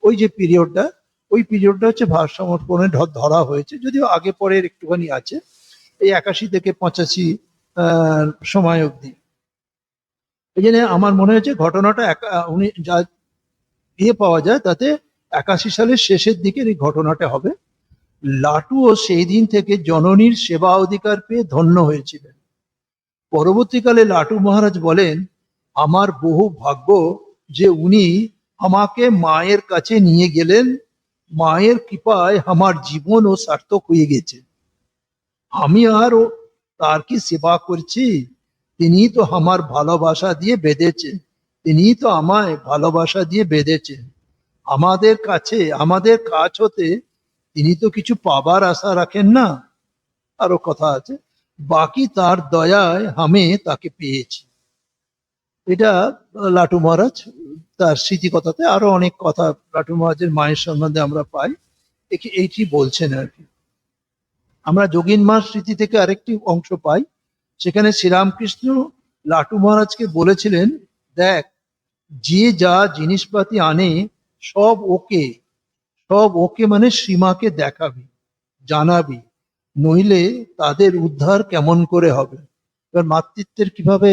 ওই যে পিরিয়ডটা, ওই পিরিয়ডটা হচ্ছে ভার সমর্পণে ধরা হয়েছে, যদিও আগে পরের একটুখানি আছে, এই 81 থেকে 85 সময় অবধি। এই জন্য আমার মনে হচ্ছে ঘটনাটা উনি যা পাওয়া যায় তাতে 81 সালের শেষের দিকের এই ঘটনাটা হবে। লাটুও সেই দিন থেকে জননীর সেবা অধিকার পেয়ে ধন্য হয়েছিলেন। পরবর্তীকালে লাটু মহারাজ বলেন, আমার বহু ভাগ্য যে উনি আমাকে মায়ের কাছে নিয়ে গেলেন, মায়ের কৃপায় আমার জীবনও সার্থক হয়ে গেছে। আমি আরও তার কি সেবা করছি, তিনি তো আমার ভালোবাসা দিয়ে বেঁধেছেন, তিনি তো আমায় ভালোবাসা দিয়ে বেঁধেছেন। আমাদের কাছ হতে তিনি তো কিছু পাবার আশা রাখেন না। আরো কথা আছে, বাকি তার দয়ায় আমি তাকে পেয়েছি। এটা লাটু মহারাজ তার স্মৃতিকথাতে, আরো অনেক কথা লাটু মহারাজের মায়ের সম্বন্ধে আমরা পাই, এইটি বলছেন আর কি। আমরা যোগিন মার স্মৃতি থেকে আরেকটি অংশ পাই, সেখানে শ্রীরামকৃষ্ণ লাটু মহারাজকে বলেছিলেন, দেখ, যে যা জিনিসপাতি আনে সব ওকে, সব ওকে মানে সীমাকে দেখাবি, জানাবি, নইলে তাদের উদ্ধার কেমন করে হবে। এবার মাতৃত্বের কিভাবে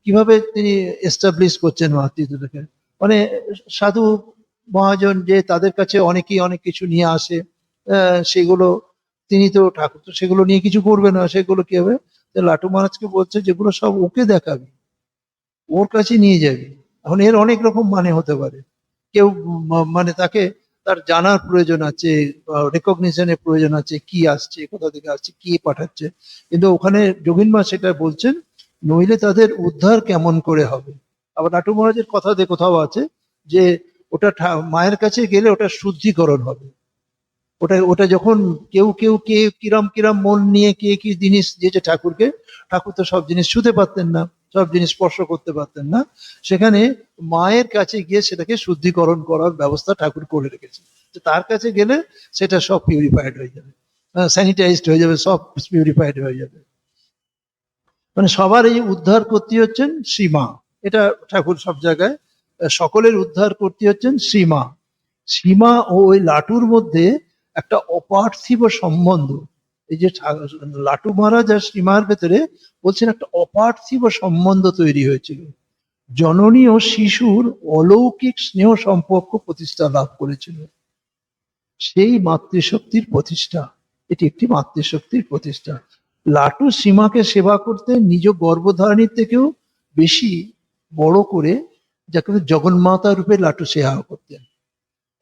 কিভাবে তিনি এস্টাবলিশ করছেন মাতৃত্বটাকে, মানে সাধু মহাজন যে তাদের কাছে অনেকেই অনেক কিছু নিয়ে আসে, সেগুলো তিনি তো ঠাকুর তো সেগুলো নিয়ে কিছু করবে না, সেগুলো কি হবে, লাটু মহারাজকে বলছে যেগুলো সব ওকে দেখাবি, ওর কাছে নিয়ে যাবি। এখন এর অনেক রকম মানে হতে পারে। কেউ মানে তাকে তার জানার প্রয়োজন আছে, রেকগনিশনের প্রয়োজন আছে, কি আসছে, কোথা থেকে আসছে, কি পাঠাচ্ছে, কিন্তু ওখানে যোগিনমা সেটা বলছেন, নইলে তাদের উদ্ধার কেমন করে হবে। আবার নাটু মহারাজের কথাতে কোথাও আছে যে ওটা মায়ের কাছে গেলে ওটা শুদ্ধিকরণ হবে। ওটা ওটা যখন কেউ কেউ কে কিরম কিরম মন নিয়ে কে কি জিনিস দিয়েছে ঠাকুরকে, ঠাকুর তো সব জিনিস ছুঁতে পারতেন না, সব জিনিস স্পর্শ করতে পারতেন না, সেখানে মায়ের কাছে গিয়ে সেটাকে শুদ্ধিকরণ করার ব্যবস্থা ঠাকুর করে রেখেছে। তার কাছে গেলে সেটা সব পিউরিফাইড হয়ে যাবে, স্যানিটাইজড হয়ে যাবে, সব পিউরিফাইড হয়ে যাবে। মানে সবার এই উদ্ধার করতে হচ্ছেন শ্রীমা, এটা ঠাকুর সব জায়গায় সকলের উদ্ধার করতে হচ্ছেন শ্রীমা। শ্রীমা ও ওই লাটুর মধ্যে একটা অপার্থিব সম্বন্ধ, এই যে লাটু মহারাজ আর শ্রীমার ভেতরে বলছেন একটা অপার্থিব সম্বন্ধ তৈরি হয়েছিল। জননী ও শিশুর অলৌকিক স্নেহ সম্পর্ক প্রতিষ্ঠা লাভ করেছিল। সেই মাতৃশক্তির প্রতিষ্ঠা, এটি একটি মাতৃশক্তির প্রতিষ্ঠা। লাটু সীমাকে সেবা করতে নিজ গর্ভধারণীর থেকেও বেশি বড় করে, যাকে জগন্মাতা রূপে লাটু সেবা করতেন।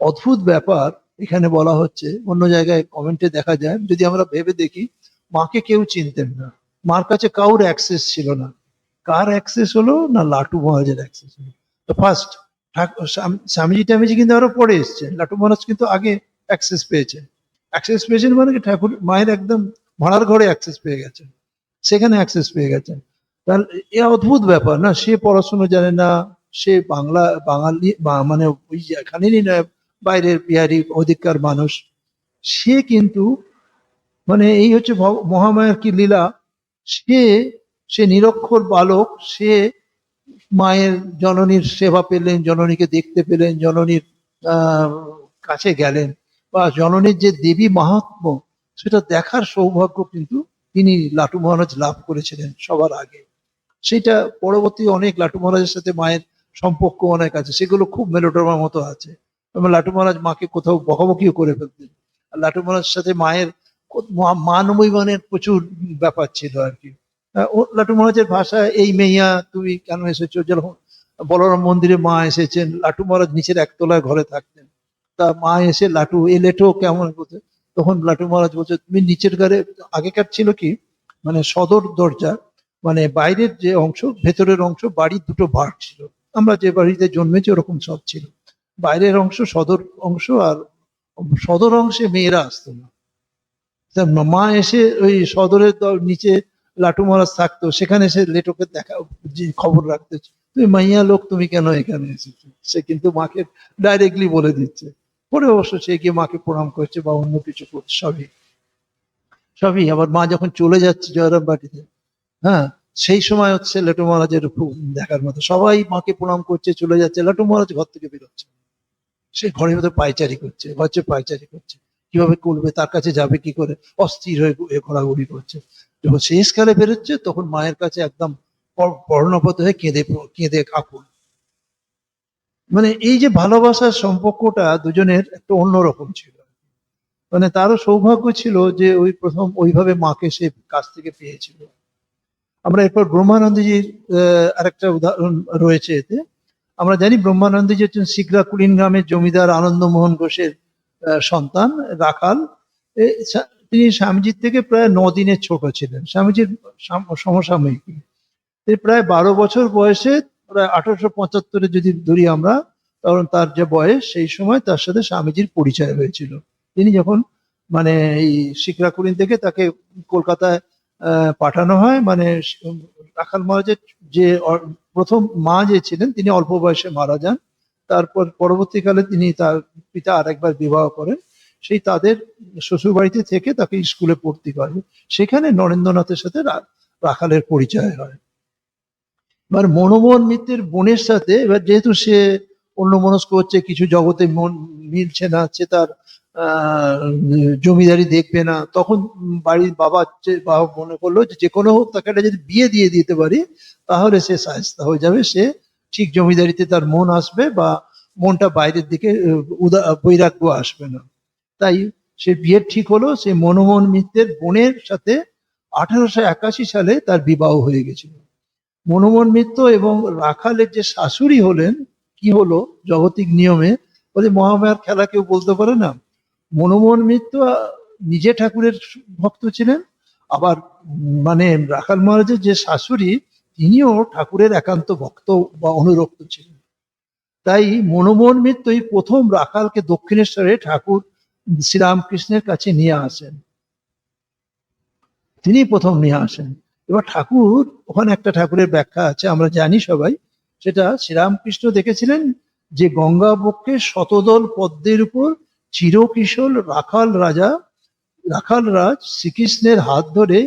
অদ্ভুত ব্যাপার এখানে বলা হচ্ছে, অন্য জায়গায় কমেন্টে দেখা যায়, যদি আমরা ভেবে দেখি, মাকে কেউ চিনতেন না, মার কাছে কাউর অ্যাক্সেস ছিল না। কার অ্যাক্সেস হলো না, লাটু মহারাজের অ্যাক্সেস হলো। তো ফার্স্ট স্বামীজি টামিজি কিন্তু আরো পরে এসছে, লাটু মহারাজ কিন্তু আগে অ্যাক্সেস পেয়েছেন। অ্যাক্সেস পেয়েছেন মানে কি, ঠাকুর মায়ের একদম ভাড়ার ঘরে অ্যাক্সেস পেয়ে গেছেন, সেখানে অ্যাক্সেস পেয়ে গেছেন। তাহলে এ অদ্ভুত ব্যাপার না, সে পড়াশোনা জানে না, সে বাঙালি মানে ওই এখানেরই নয়, বাইরের বিহারি অধিকার মানুষ, সে কিন্তু মানে এই হচ্ছে মহামায়ার কি লীলা, সে সে নিরক্ষর বালক, সে মায়ের জননীর সেবা পেলেন, জননীকে দেখতে পেলেন, জননীর কাছে গেলেন, বা জননীর যে দেবী মাহাত্ম্য সেটা দেখার সৌভাগ্য কিন্তু তিনি লাটু মহারাজ লাভ করেছিলেন সবার আগে। সেটা পরবর্তী অনেক লাটু মহারাজের সাথে মায়ের সম্পর্ক অনেক আছে, সেগুলো খুব মেলোড্রামার মতো আছে। এবং লাটু মহারাজ মাকে কোথাও বকাবকিও করে ফেলতেন। আর লাটু মহারাজের সাথে মায়ের মান অভিমানের প্রচুর ব্যাপার ছিল আর কি। ও লাটু মহারাজের ভাষা, এই মেইয়া তুমি কেন এসেছো, যেরকম বলরাম মন্দিরে মা এসেছেন, লাটু মহারাজ নিচের একতলায় ঘরে থাকতেন, তা মা এসে লাটু এলেটো কেমন বলতে, তখন লাটু মহারাজ বলছে তুমি নিচের ঘরে। আগেকার ছিল কি, মানে সদর দরজা, মানে বাইরের যে অংশ ভেতরের অংশ বাড়ির দুটো ভাগ ছিল। আমরা যে বাড়িতে জন্মেছি ওরকম সব ছিল। বাইরের অংশ সদর অংশ, আর সদর অংশে মেয়েরা আসতো না। তা মা এসে ওই সদরের নিচে লাটু মহারাজ থাকতো, সেখানে সে লেটোকে দেখা, যে খবর রাখতে, তুমি মাইয়া লোক তুমি কেন এখানে এসেছো। সে কিন্তু মাকে ডাইরেক্টলি বলে দিচ্ছে। পরে অবশ্য সে গিয়ে মাকে প্রণাম করছে বা অন্য কিছু করছে, সবই সবই। আবার মা যখন চলে যাচ্ছে জয়রাম বাটিতে, হ্যাঁ, সেই সময় হচ্ছে লাটু মহারাজের খুব দেখার মতো, সবাই মাকে প্রণাম করছে চলে যাচ্ছে, লাটু মহারাজ ঘর থেকে বেরোচ্ছে, সে ঘরের মধ্যে পায়চারি করছে, ঘরে পায়চারি করছে, কিভাবে করবে, তার কাছে যাবে কি করে, অস্থির হয়ে ঘোরাঘুরি করছে। যখন শেষকালে বেরোচ্ছে তখন মায়ের কাছে একদম বর্ণপত হয়ে কেঁদে কেঁদে কাকুর। মানে এই যে ভালোবাসার সম্পর্কটা দুজনের একটা অন্যরকম ছিল। মানে তারও সৌভাগ্য ছিল যে ওই প্রথম ওইভাবে মাকে সে কাছ থেকে পেয়েছিল। আমরা এরপর ব্রহ্মানন্দজির আরেকটা উদাহরণ রয়েছে এতে। আমরা জানি ব্রহ্মানন্দজি হচ্ছেন শিগরা কুলিন গ্রামের জমিদার আনন্দমোহন ঘোষের সন্তান, রাখাল। তিনি স্বামীজির থেকে প্রায় 9 দিনের ছোট ছিলেন, স্বামীজির সমসাময়িক। তিনি প্রায় 12 বছর বয়সে, প্রায় 1875-এ যদি ধরি আমরা, কারণ তার যে বয়স সেই সময় তার সাথে স্বামীজির পরিচয় হয়েছিল। তিনি যখন মানে এই শিকরাকুলিন থেকে তাকে কলকাতায় পাঠানো হয়, মানে রাখাল মহারাজের যে প্রথম মা যে ছিলেন তিনি অল্প বয়সে মারা যান। তারপর পরবর্তীকালে তিনি তার পিতা আরেকবার বিবাহ করেন। সেই তাদের শ্বশুর বাড়িতে থেকে তাকে স্কুলে ভর্তি করে, সেখানে নরেন্দ্রনাথের সাথে রাখালের পরিচয় হয়। এবার মনমোহন মিত্রের বোনের সাথে, এবার যেহেতু সে অন্যমনস্ক হচ্ছে, কিছু জগতে মন মিলছে না, সে তার জমিদারি দেখবে না, তখন বাড়ির বাবা মনে করলো যে যে কোনো হোক তাকে একটা যদি বিয়ে দিয়ে দিতে পারি তাহলে সে শায়েস্তা হয়ে যাবে, সে ঠিক জমিদারিতে তার মন আসবে বা মনটা বাইরের দিকে বৈরাগ্য আসবে না। তাই সে বিয়ের ঠিক হলো, সে মনমোহন মিত্রের বোনের সাথে 1881 সালে তার বিবাহ হয়ে গেছিল। মনমোহন মিত্র এবং রাখালের যে শাশুড়ি হলেন, কি হলো জগতিক নিয়মে, বলে মহামায়ার খেলা কেউ বলতে পারে না। মনমোহন মিত্র নিজে ঠাকুরের ভক্ত ছিলেন, আবার মানে রাখাল মহারাজের যে শাশুড়ি তিনিও ঠাকুরের একান্ত ভক্ত বা অনুরক্ত ছিলেন। তাই মনমোহন মিত্রই প্রথম রাখালকে দক্ষিণেশ্বরে ঠাকুর শ্রীরামকৃষ্ণের কাছে নিয়ে আসেন, তিনি প্রথম নিয়ে আসেন। এবার ঠাকুর, ওখানে একটা ঠাকুরের ব্যাখ্যা আছে আমরা জানি সবাই, সেটা শ্রীরামকৃষ্ণ দেখেছিলেন যে গঙ্গা বক্ষে শতদল পদ্মের উপর চিরকিশোর রাখাল রাজ শ্রীকৃষ্ণের হাত ধরে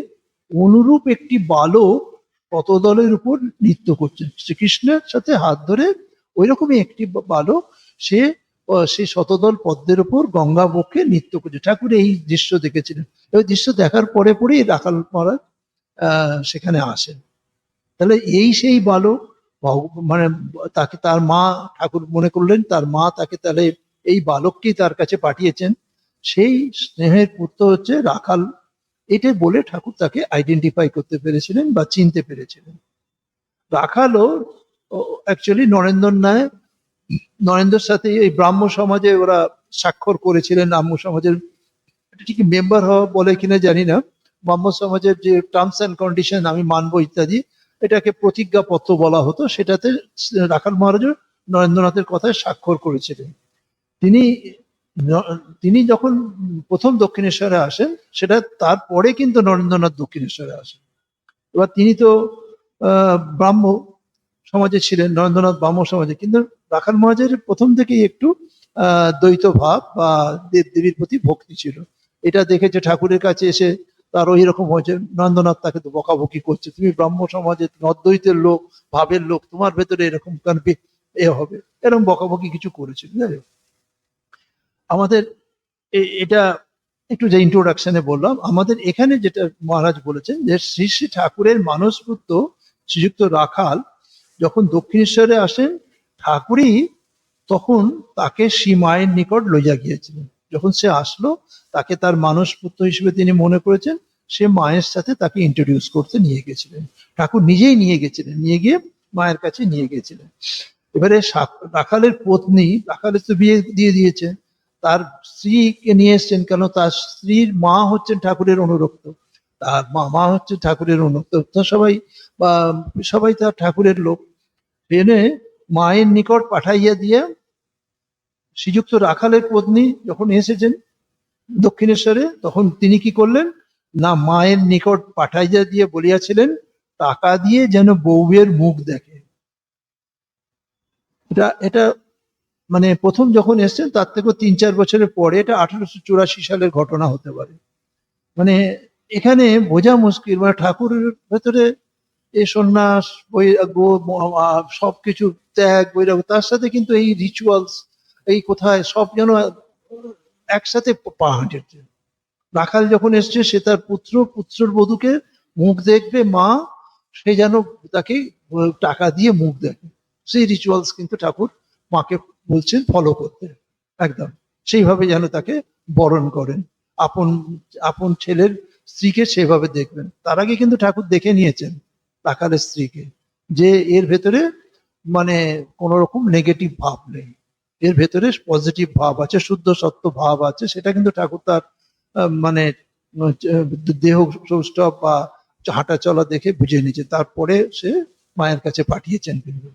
অনুরূপ একটি বালক শতদলের উপর নৃত্য করছেন। শ্রীকৃষ্ণের সাথে হাত ধরে ওই রকমই একটি বালক, সে সেই শতদল পদ্মের উপর গঙ্গা বক্ষে নৃত্য করছে। ঠাকুর এই দৃশ্য দেখেছিলেন। ওই দৃশ্য দেখার পরে পরেই রাখাল মহারাজ সেখানে আসেন। তাহলে এই সেই বালক, মানে তাকে তার মা, ঠাকুর মনে করলেন তার মা তাকে তাহলে এই বালককেই তার কাছে পাঠিয়েছেন, সেই স্নেহের পুত্র হচ্ছে রাখাল। এটা বলে ঠাকুর তাকে আইডেন্টিফাই করতে পেরেছিলেন বা চিনতে পেরেছিলেন। রাখালও অ্যাকচুয়ালি নরেন্দ্রর সাথে এই ব্রাহ্ম সমাজে ওরা স্বাক্ষর করেছিলেন। ব্রাহ্ম সমাজের ঠিক মেম্বার হওয়া বলে কিনা জানি না, ব্রাহ্ম সমাজের যে টার্মস অ্যান্ড কন্ডিশন আমি মানবো ইত্যাদি, এটাকে প্রতিজ্ঞাপত্র বলা হতো, সেটাতে রাখাল মহারাজও নরেন্দ্রনাথের কথায় স্বাক্ষর করেছিলেন। তিনি তিনি যখন প্রথম দক্ষিণেশ্বরে আসেন, সেটা তারপরে কিন্তু নরেন্দ্রনাথ দক্ষিণেশ্বরে আসেন। এবার তিনি তো ব্রাহ্ম সমাজে ছিলেন, নরেন্দ্রনাথ ব্রাহ্ম সমাজে, কিন্তু রাখাল মহারাজের প্রথম থেকেই একটু দ্বৈত ভাব বা দেব দেবীর প্রতি ভক্তি ছিল। এটা দেখেছে ঠাকুরের কাছে এসে তার ওই রকম হয়েছে, নরেন্দ্রনাথ তাকে তো বকাবকি করছে, তুমি ব্রাহ্ম সমাজের অদ্বৈতের লোক, ভাবের লোক, তোমার ভেতরে এরকম কেন এ হবে, এরকম বকাবকি কিছু করেছিল। যাই হোক, আমাদের এটা একটু যে ইন্ট্রোডাকশনে বললাম, আমাদের এখানে যেটা মহারাজ বলেছেন যে শ্রী শ্রী ঠাকুরের মানসপুত্র শ্রীযুক্ত রাখাল যখন দক্ষিণেশ্বরে আসেন, ঠাকুরই তখন তাকে শ্রী মায়ের নিকট লইয়া গিয়েছিলেন। যখন সে আসলো, তাকে তার মানসপুত্র হিসেবে তিনি মনে করেছেন, সে মায়ের সাথে তাকে ইন্ট্রোডিউস করতে নিয়ে গেছিলেন। ঠাকুর নিজেই নিয়ে গেছিলেন, নিয়ে গিয়ে মায়ের কাছে নিয়ে গেছিলেন। এবারে রাখালের পত্নী, রাখালের তো বিয়ে দিয়ে দিয়েছে, তার স্ত্রীকে নিয়ে এসছেন, কেন তার স্ত্রীর মা হচ্ছেন ঠাকুরের অনুরক্ত, তার মা হচ্ছে ঠাকুরের অনুরক্ত, তো সবাই বা সবাই তার ঠাকুরের লোক। এনে মায়ের নিকট পাঠাইয়া দিয়ে শ্রীযুক্ত রাখালের পত্নী যখন এসেছেন দক্ষিণেশ্বরে, তখন তিনি কি করলেন না, মায়ের নিকট পাঠাইয়া দিয়ে বলিয়াছিলেন, টাকা দিয়ে যেন বউয়ের মুখ দেখে। এটা এটা মানে প্রথম যখন এসছেন তার থেকেও 3-4 বছরের পরে, এটা 1884 সালের ঘটনা হতে পারে। মানে এখানে বোঝা মুশকিল, মানে ঠাকুরের ভেতরে এই সন্ন্যাস বৈরাগ্য সবকিছু ত্যাগ বৈরাগ্য, তার সাথে কিন্তু এই রিচুয়ালস, এই কোথায় সব যেন একসাথে পা হাঁটেছে। রাখাল যখন এসছে, সে তার পুত্রর বধূকে মুখ দেখবে মা, সে যেন তাকে টাকা দিয়ে মুখ দেখে। সেই রিচুয়ালস কিন্তু ঠাকুর মাকে বলছেন ফলো করতে, একদম সেইভাবে যেন তাকে বরণ করেন, আপন আপন ছেলের স্ত্রীকে সেভাবে দেখবেন। তার আগে কিন্তু ঠাকুর দেখে নিয়েছেন রাখালের স্ত্রীকে, যে এর ভেতরে মানে কোন রকম নেগেটিভ ভাব নেই, এর ভেতরে পজিটিভ ভাব আছে, শুদ্ধ সত্য ভাব আছে, সেটা কিন্তু ঠাকুর তার মানে দেহ সৌষ্ঠব বা হাঁটা চলা দেখে বুঝে নিয়েছে, তারপরে সে মায়ের কাছে পাঠিয়েছেন। কিন্তু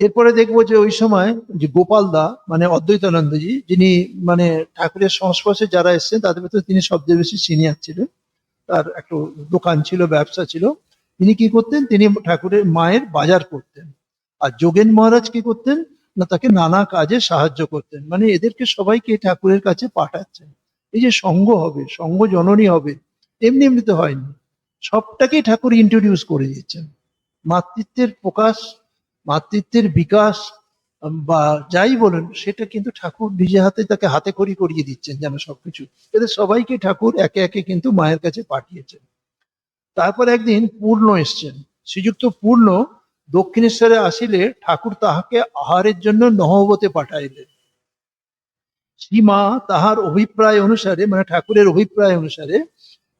এরপরে দেখবো যে ওই সময় যে গোপাল দা মানে অদ্বৈতানন্দজি, যিনি মানে ঠাকুরের সংস্পর্শে যারা এসেছেন তাদের ভেতরে তিনি সবচেয়ে বেশি সিনিয়র ছিলেন, তার একটা দোকান ছিল, ব্যবসা ছিল। তিনি কি করতেন, তিনি ঠাকুরের মায়ের বাজার করতেন। আর যোগেন মহারাজ কি করতেন না, তাকে নানা কাজে সাহায্য করতেন, মানে এদেরকে সবাইকে ঠাকুরের কাছে পাঠাচ্ছেন। এই যে সঙ্গ হবে, সঙ্গ জননী হবে, এমনি এমনিতে হয়নি, সবটাকেই ঠাকুর ইন্ট্রোডিউস করে দিয়েছেন। মাতৃত্বের প্রকাশ, মাতৃত্বের বিকাশ বা যাই বলেন, সেটা কিন্তু ঠাকুর নিজে হাতে তাকে হাতে খড়ি করিয়ে দিচ্ছেন যেন সবকিছু। এদের সবাইকে ঠাকুর একে একে কিন্তু মায়ের কাছে পাঠিয়েছেন। তারপর একদিন পূর্ণ এসছেন, শ্রীযুক্ত পূর্ণ দক্ষিণেশ্বরে আসিলে ঠাকুর তাহাকে আহারের জন্য নহবতে পাঠাইলেন। শ্রীমা তাহার অভিপ্রায় অনুসারে, মানে ঠাকুরের অভিপ্রায় অনুসারে,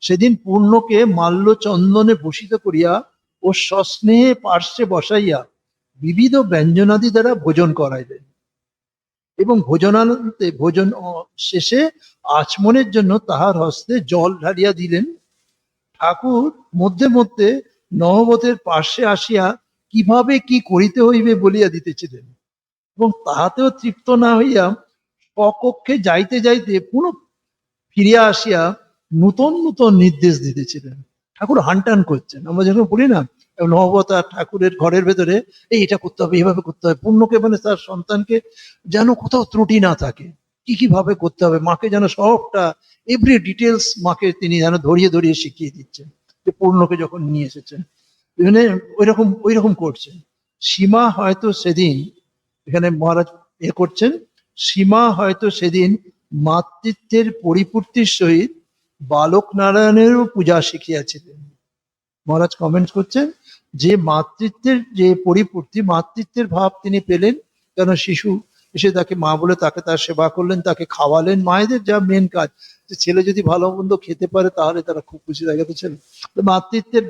সেদিন পূর্ণকে মাল্য চন্দনে ভূষিত করিয়া ও সস্নেহে পার্শ্বে বসাইয়া বিবিধ ব্যঞ্জনাদি দ্বারা ভোজন করাইলেন, এবং ভোজনান্তে ভোজন শেষে আচমনের জন্য তাহার হস্তে জল ঢালিয়া দিলেন। ঠাকুর মধ্যে মধ্যে নহবতের পার্শ্বে আসিয়া কিভাবে কি করিতে হইবে বলিয়া দিতেছিলেন, এবং তাহাতেও তৃপ্ত না হইয়া স্বকক্ষে যাইতে যাইতে পুনঃ ফিরিয়া আসিয়া নূতন নূতন নির্দেশ দিতেছিলেন। ঠাকুর হানটান করছেন, আমরা যখন বলি না নহবত আর ঠাকুরের ঘরের ভেতরে, এই এটা করতে হবে, এইভাবে করতে হবে, পূর্ণকে মানে তার সন্তানকে যেন কোথাও ত্রুটি না থাকে, কি কিভাবে করতে হবে, মাকে যেন সবটা এভরি ডিটেলস মাকে তিনি যেন ধরিয়ে ধরিয়ে শিখিয়ে দিচ্ছেন, যে পূর্ণকে যখন নিয়ে এসেছেন মানে ওই রকম করছেন। সীমা হয়তো সেদিন, এখানে মহারাজ করছেন, সীমা হয়তো সেদিন মাতৃত্বের পরিপূর্তির সহিত বালক নারায়ণেরও পূজা শিখিয়াছিলেন। মহারাজ কমেন্ট করছেন যে মাতৃত্বের যে পরিপূর্তি, মাতৃত্বের ভাব তিনি পেলেন, কেন শিশু এসে তাকে মা বলে তাকে তার সেবা করলেন, তাকে খাওয়ালেন। মায়েদের যা মেন কাজ, যে ছেলে যদি ভালো মন্দ খেতে পারে তাহলে তারা খুব খুশি থাকে, তো ছেলে মাতৃত্বের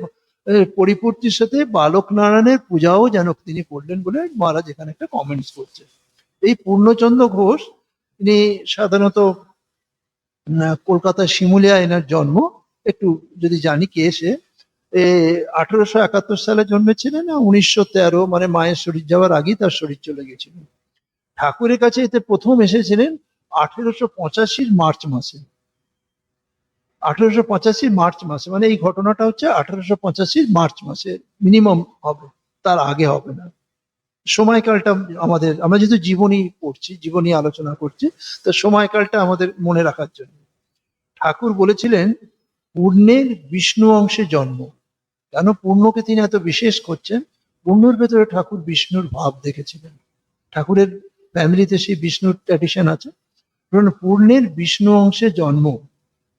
পরিপূর্তির সাথে বালক নারায়ণের পূজাও যেন তিনি করলেন বলে মহারাজ এখানে একটা কমেন্টস করছে। এই পূর্ণচন্দ্র ঘোষ, তিনি সাধারণত কলকাতার শিমুলিয়া এনার জন্ম, একটু যদি জানি কে সে, 1871 সালে জন্মেছিলেন, 1913 মানে মায়ের শরীর যাওয়ার আগেই তার শরীর চলে গেছিল। ঠাকুরের কাছে এতে প্রথম এসেছিলেন 1885 মার্চ মাসে। 1885 মার্চ মাসে, মানে এই ঘটনাটা হচ্ছে 1885 মার্চ মাসে মিনিমাম হবে, তার আগে হবে না। সময়কালটা আমাদের, আমরা যেহেতু জীবনী পড়ছি, জীবনী আলোচনা করছি, তো সময়কালটা আমাদের মনে রাখার জন্য। ঠাকুর বলেছিলেন পূর্ণের বিষ্ণু অংশে জন্ম। কেন পূর্ণকে তিনি এত বিশেষ করছেন, পূর্ণর ভেতরে ঠাকুর বিষ্ণুর ভাব দেখেছিলেন। ঠাকুরের ফ্যামিলিতে সেই বিষ্ণুর ট্র্যাডিশন আছে, পূর্ণের বিষ্ণু অংশে জন্ম,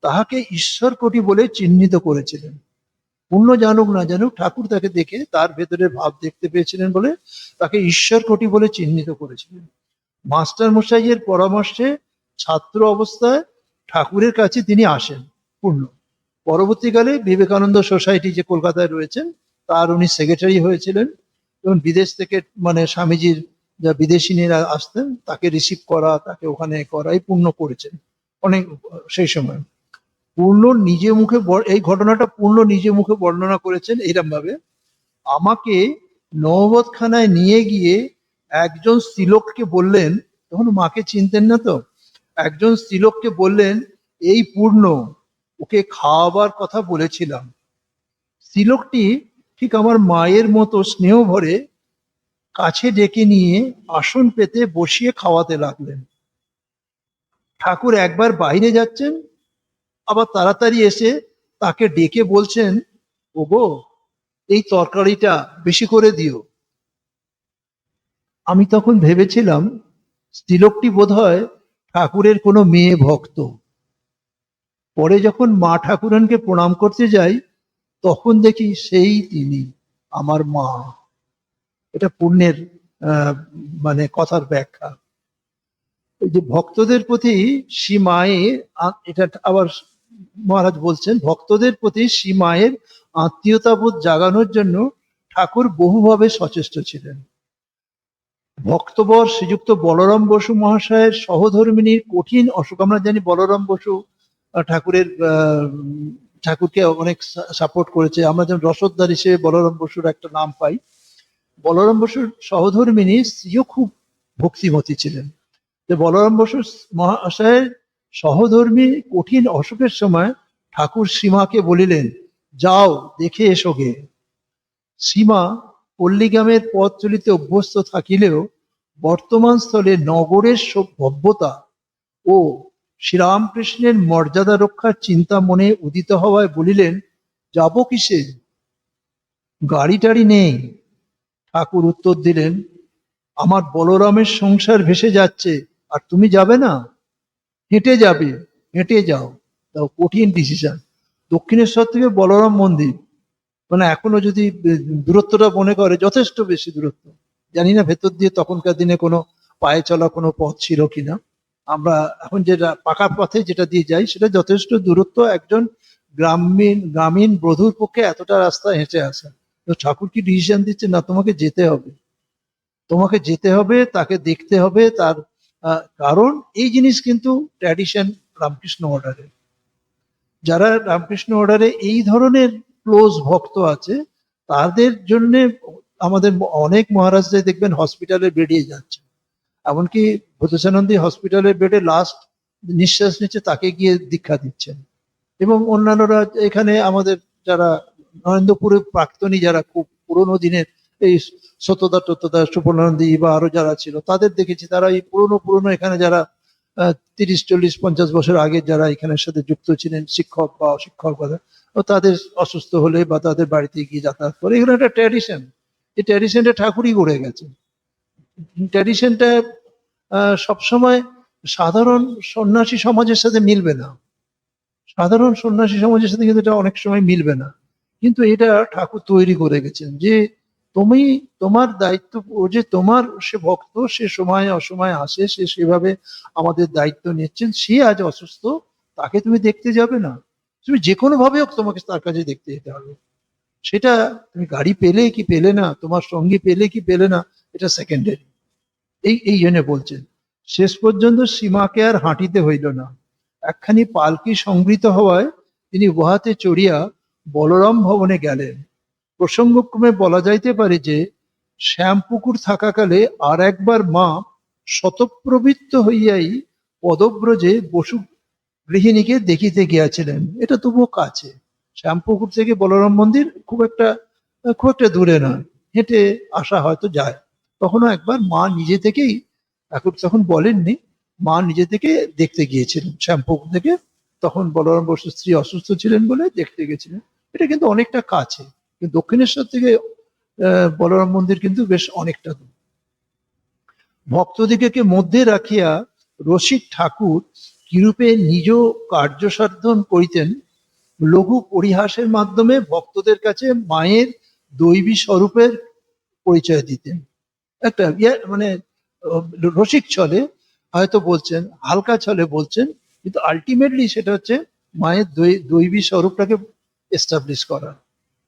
তাহাকে ঈশ্বর কোটি বলে চিহ্নিত করেছিলেন। পূর্ণ জানুক না জানুক, ঠাকুর তাকে দেখে তার ভেতরে ভাব দেখতে পেয়েছিলেন বলে তাকে ঈশ্বর কোটি বলে চিহ্নিত করেছিলেন। মাস্টার মশাইয়ের পরামর্শে ছাত্র অবস্থায় ঠাকুরের কাছে তিনি আসেন পূর্ণ। পরবর্তীকালে বিবেকানন্দ সোসাইটি যে কলকাতায় রয়েছেন তার উনি সেক্রেটারি হয়েছিলেন, এবং বিদেশ থেকে মানে স্বামীজির যা বিদেশিনীরা আসতেন তাকে রিসিভ করা, তাকে ওখানে করাই পূর্ণ করেছেন অনেক সেই সময়। পূর্ণ নিজে মুখে এই ঘটনাটা পূর্ণ নিজে মুখে বর্ণনা করেছেন এইরকম ভাবে, আমাকে নওবতখানায় নিয়ে গিয়ে একজন স্ত্রীলোককে বললেন, তখন মাকে চিনতেন না তো, একজন স্ত্রীলোককে বললেন, এই পূর্ণ, ওকে খাওয়াবার কথা বলেছিলাম। স্ত্রীলোকটি ঠিক আমার মায়ের মতো স্নেহ ভরে কাছে ডেকে নিয়ে আসন পেতে বসিয়ে খাওয়াতে লাগলেন। ঠাকুর একবার বাইরে যাচ্ছেন, আবার তাড়াতাড়ি এসে তাকে ডেকে বলছেন, ওগো এই তরকারিটা বেশি করে দিও। আমি তখন ভেবেছিলাম স্ত্রীলোকটি বোধহয় ঠাকুরের কোনো মেয়ে ভক্ত। পরে যখন মা ঠাকুরানকে প্রণাম করতে যাই তখন দেখি সেই তিনি আমার মা। এটা পূর্ণের মানে কথার ব্যাখ্যা। এই যে ভক্তদের প্রতি শ্রী মায়ের, এটা আবার মহারাজ বলছেন, ভক্তদের প্রতি শ্রী মায়ের আত্মীয়তাবোধ জাগানোর জন্য ঠাকুর বহুভাবে সচেষ্ট ছিলেন। ভক্তবর শ্রীযুক্ত বলরাম বসু মহাশয়ের সহধর্মিনীর কঠিন অসুখ, আমরা জানি বলরাম বসু ঠাকুরের ঠাকুরকে অনেক সাপোর্ট করেছে, আমরা যেমন রসদদার হিসেবে বলরাম বসুর একটা নাম পাই। বলরাম বসুর সহধর্মিনী স্ত্রীও খুব ভক্তিমতী ছিলেন। বলরাম বসু মহাশয়ের সহধর্মী কঠিন অসুখের সময় ঠাকুর সীমাকে বলিলেন, যাও দেখে এসো গে। সীমা পল্লীগ্রামের পথ চলিতে অভ্যস্ত থাকিলেও বর্তমান স্থলে নগরের ভব্যতা ও শ্রীরামকৃষ্ণের মর্যাদা রক্ষার চিন্তা মনে উদিত হওয়ায় বলিলেন, যাব কিসে, গাড়ি টাড়ি নেই। ঠাকুর উত্তর দিলেন, আমার বলরামের সংসার ভেসে যাচ্ছে, আর তুমি যাবে না? হেঁটে যাবে, হেঁটে যাও। তাও কঠিন ডিসিশন। দক্ষিণেশ্বর থেকে বলরাম মন্দির মানে এখনো যদি দূরত্বটা মনে করে যথেষ্ট বেশি দূরত্ব, জানি না ভেতর দিয়ে তখনকার দিনে কোনো পায়ে চলা কোনো পথ ছিল কিনা। আমরা এখন যেটা পাকা পথে যেটা দিয়ে যাই সেটা যথেষ্ট দূরত্ব, একজন গ্রামীণ বধূর পক্ষে এতটা রাস্তা হেঁটে আসা। তো ঠাকুর কি ডিসিশন দিচ্ছে, না তোমাকে যেতে হবে, তোমাকে যেতে হবে, তাকে দেখতে হবে। তার কারণ এই জিনিস কিন্তু ট্র্যাডিশন রামকৃষ্ণ অর্ডারে, যারা রামকৃষ্ণ অর্ডারে এই ধরনের ক্লোজ ভক্ত আছে তাদের জন্য আমাদের অনেক মহারাজরাই দেখবেন হসপিটালে বেরিয়ে যাচ্ছে, এমনকি ভূতেশানন্দী হসপিটালের বেডে লাস্ট নিঃশ্বাস নিচ্ছে তাকে গিয়ে দীক্ষা দিচ্ছেন। এবং অন্যান্যরা এখানে আমাদের যারা নরেন্দ্রপুরে প্রাক্তনী, যারা খুব পুরোনো দিনের এই সত্যদা সুপর্ণানন্দী বা আরো যারা ছিল তাদের দেখেছি, তারা এই পুরোনো এখানে যারা 30, 40, 50 বছর আগে যারা এখানের সাথে যুক্ত ছিলেন, শিক্ষক বা অশিক্ষক বা তাদের অসুস্থ হলে বা তাদের বাড়িতে গিয়ে যাতায়াত করে, এগুলো একটা ট্র্যাডিশন। এই ট্র্যাডিশনটা ঠাকুরই গড়ে গেছে। ট্র্যাডিশনটা সবসময় সাধারণ সন্ন্যাসী সমাজের সাথে মিলবে না, সাধারণ সন্ন্যাসী সমাজের সাথে কিন্তু এটা অনেক সময় মিলবে না, কিন্তু এটা ঠাকুর তৈরি করে গেছেন যে তুমি তোমার দায়িত্ব, ও যে তোমার সে ভক্ত, সে সময় অসময়ে আসে, সে সেভাবে আমাদের দায়িত্ব নিচ্ছেন। সে আজ অসুস্থ, তাকে তুমি দেখতে যাবে না, তুমি যে কোনো ভাবে হোক তোমাকে তার কাছে দেখতে যেতে হবে। সেটা তুমি গাড়ি পেলে কি পেলে না, তোমার সঙ্গী পেলে কি পেলে না, এটা সেকেন্ডারি। এই জন্য বলছেন, শেষ পর্যন্ত সীমাকে আর হাঁটিতে হইল না, একখানি পালকি সংবৃত হওয়ায় তিনি উহাতে চড়িয়া বলরাম ভবনে গেলেন। প্রসঙ্গক্রমে বলা যাইতে পারে যে শ্যামপুকুর থাকাকালে আর একবার মা শতপ্রবৃত্ত হইয়াই পদব্রজে বসু গৃহিণীকে দেখিতে গিয়াছিলেন। এটা তবুও কাছে, শ্যামপুকুর থেকে বলরাম মন্দির খুব একটা দূরে নয়, হেঁটে আসা হয়তো যায়। তখনও একবার মা নিজে থেকেই, এখন তখন বলেননি, মা নিজে থেকে দেখতে গিয়েছিলেন শ্যামপুকুর থেকে, তখন বলরাম বসুর স্ত্রী অসুস্থ ছিলেন বলে দেখতে গেছিলেন। এটা কিন্তু অনেকটা কাছে, কিন্তু দক্ষিণেশ্বর থেকে বলরাম মন্দির কিন্তু বেশ অনেকটা দূর। ভক্তদিগকে মধ্যে রাখিয়া রসিক ঠাকুর কিরূপে নিজ কার্য সাধন করিতেন, লঘু পরিহাসের মাধ্যমে ভক্তদের কাছে মায়ের দৈবী স্বরূপের পরিচয় দিতেন। একটা মানে রসিক ছলে হয়তো বলছেন, হালকা ছলে বলছেন, কিন্তু আলটিমেটলি সেটা হচ্ছে মায়ের দৈবী স্বরূপটাকে এস্টাবলিশ করা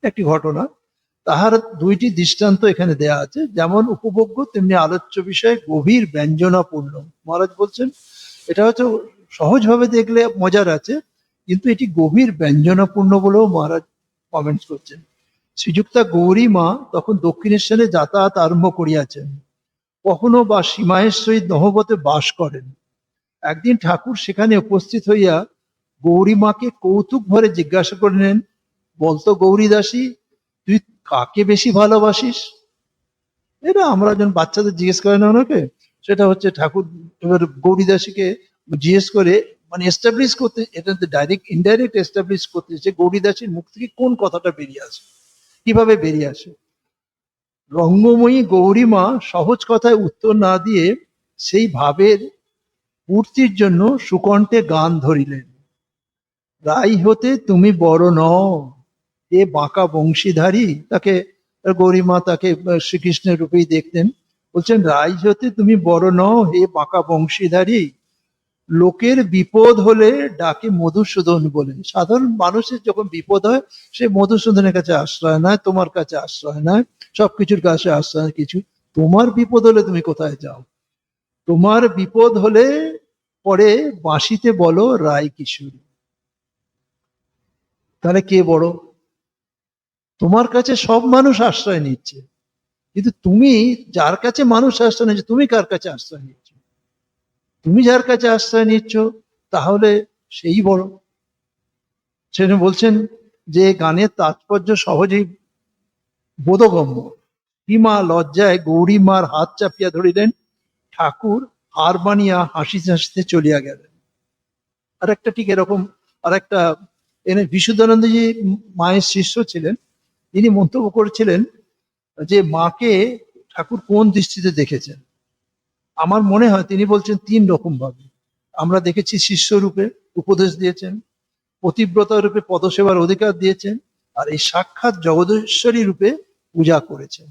একটি ঘটনা। তাহার দুইটি দৃষ্টান্ত এখানে দেয়া আছে, যেমন উপভোগ্য তেমনি আলোচ্য বিষয়ে গভীর ব্যঞ্জনাপূর্ণ। মহারাজ বলছেন এটা হচ্ছে সহজভাবে দেখলে মজার আছে, কিন্তু এটি গভীর ব্যঞ্জনাপূর্ণ বলেও মহারাজ কমেন্টস করছেন। শ্রীযুক্তা গৌরী মা তখন দক্ষিণেশ্বরে যাতায়াত আরম্ভ করিয়াছেন, কখনো বা সীমায়ের সহিত নহবতে বাস করেন। একদিন ঠাকুর সেখানে উপস্থিত হইয়া গৌরী মাকে কৌতুক ভরে জিজ্ঞাসা করিলেন, বলতো গৌরী দাসী, তুই কাকে বেশি ভালোবাসিস? এটা আমরা যখন বাচ্চাদের জিজ্ঞেস করে না ওনাকে, সেটা হচ্ছে ঠাকুর এবার গৌরী দাসীকে জিজ্ঞেস করে, মানে এস্টাবলিশ করতে, এটা ডাইরেক্ট ইনডাইরেক্ট এস্টাবলিশ করতে যে গৌরী দাসীর মুখ থেকে কোন কথাটা বেরিয়ে আসে, কিভাবে বেরিয়ে আসে। রঙ্গময়ী গৌরীমা সহজ কথায় উত্তর না দিয়ে সেই ভাবের পূর্তির জন্য সুকণ্ঠে গান ধরিলেন। রাই হতে তুমি বড় নও, এ বাঁকা বংশীধারী, তাকে গৌরীমা তাকে শ্রীকৃষ্ণের রূপেই দেখতেন। বলছেন রাই হতে তুমি বড় নও, হে বাঁকা বংশীধারী, লোকের বিপদ হলে ডাকে মধুসূদন বলে। সাধারণ মানুষের যখন বিপদ হয় সে মধুসূদনের কাছে আশ্রয় নেয়, তোমার কাছে আশ্রয় নেয়, সবকিছুর কাছে আশ্রয় কিছু। তোমার বিপদ হলে তুমি কোথায় যাও? তোমার বিপদ হলে পরে বাঁশিতে বলো রায় কিশোরী। তাহলে কে বড়? তোমার কাছে সব মানুষ আশ্রয় নিচ্ছে, কিন্তু তুমি যার কাছে মানুষ আশ্রয় নিচ্ছে, তুমি কার কাছে আশ্রয় নিচ্ছ? তুমি যার কাছে আশ্রয় নিচ্ছ তাহলে সেই বড়। সেটা বলছেন যে গানের তাৎপর্য সহজেই বোধগম্য। সীমা লজ্জায় গৌরী মার হাত চাপিয়া ধরিলেন, ঠাকুর হার মানিয়া হাসিতে হাসিতে চলিয়া গেলেন। আর একটা ঠিক এরকম আর একটা, এনে বিশুদ্ধানন্দজি মায়ের শিষ্য ছিলেন, তিনি মন্তব্য করেছিলেন যে মাকে ঠাকুর কোন দৃষ্টিতে দেখেছেন। আমার মনে হয় তিনি বলছেন তিন রকম ভাবে। আমরা দেখেছি শিষ্য রূপে উপদেশ দিয়েছেন, পতিব্রতা রূপে পদসেবার অধিকার দিয়েছেন, আর এই সাক্ষাৎ জগদীশ্বরী রূপে পূজা করেছেন।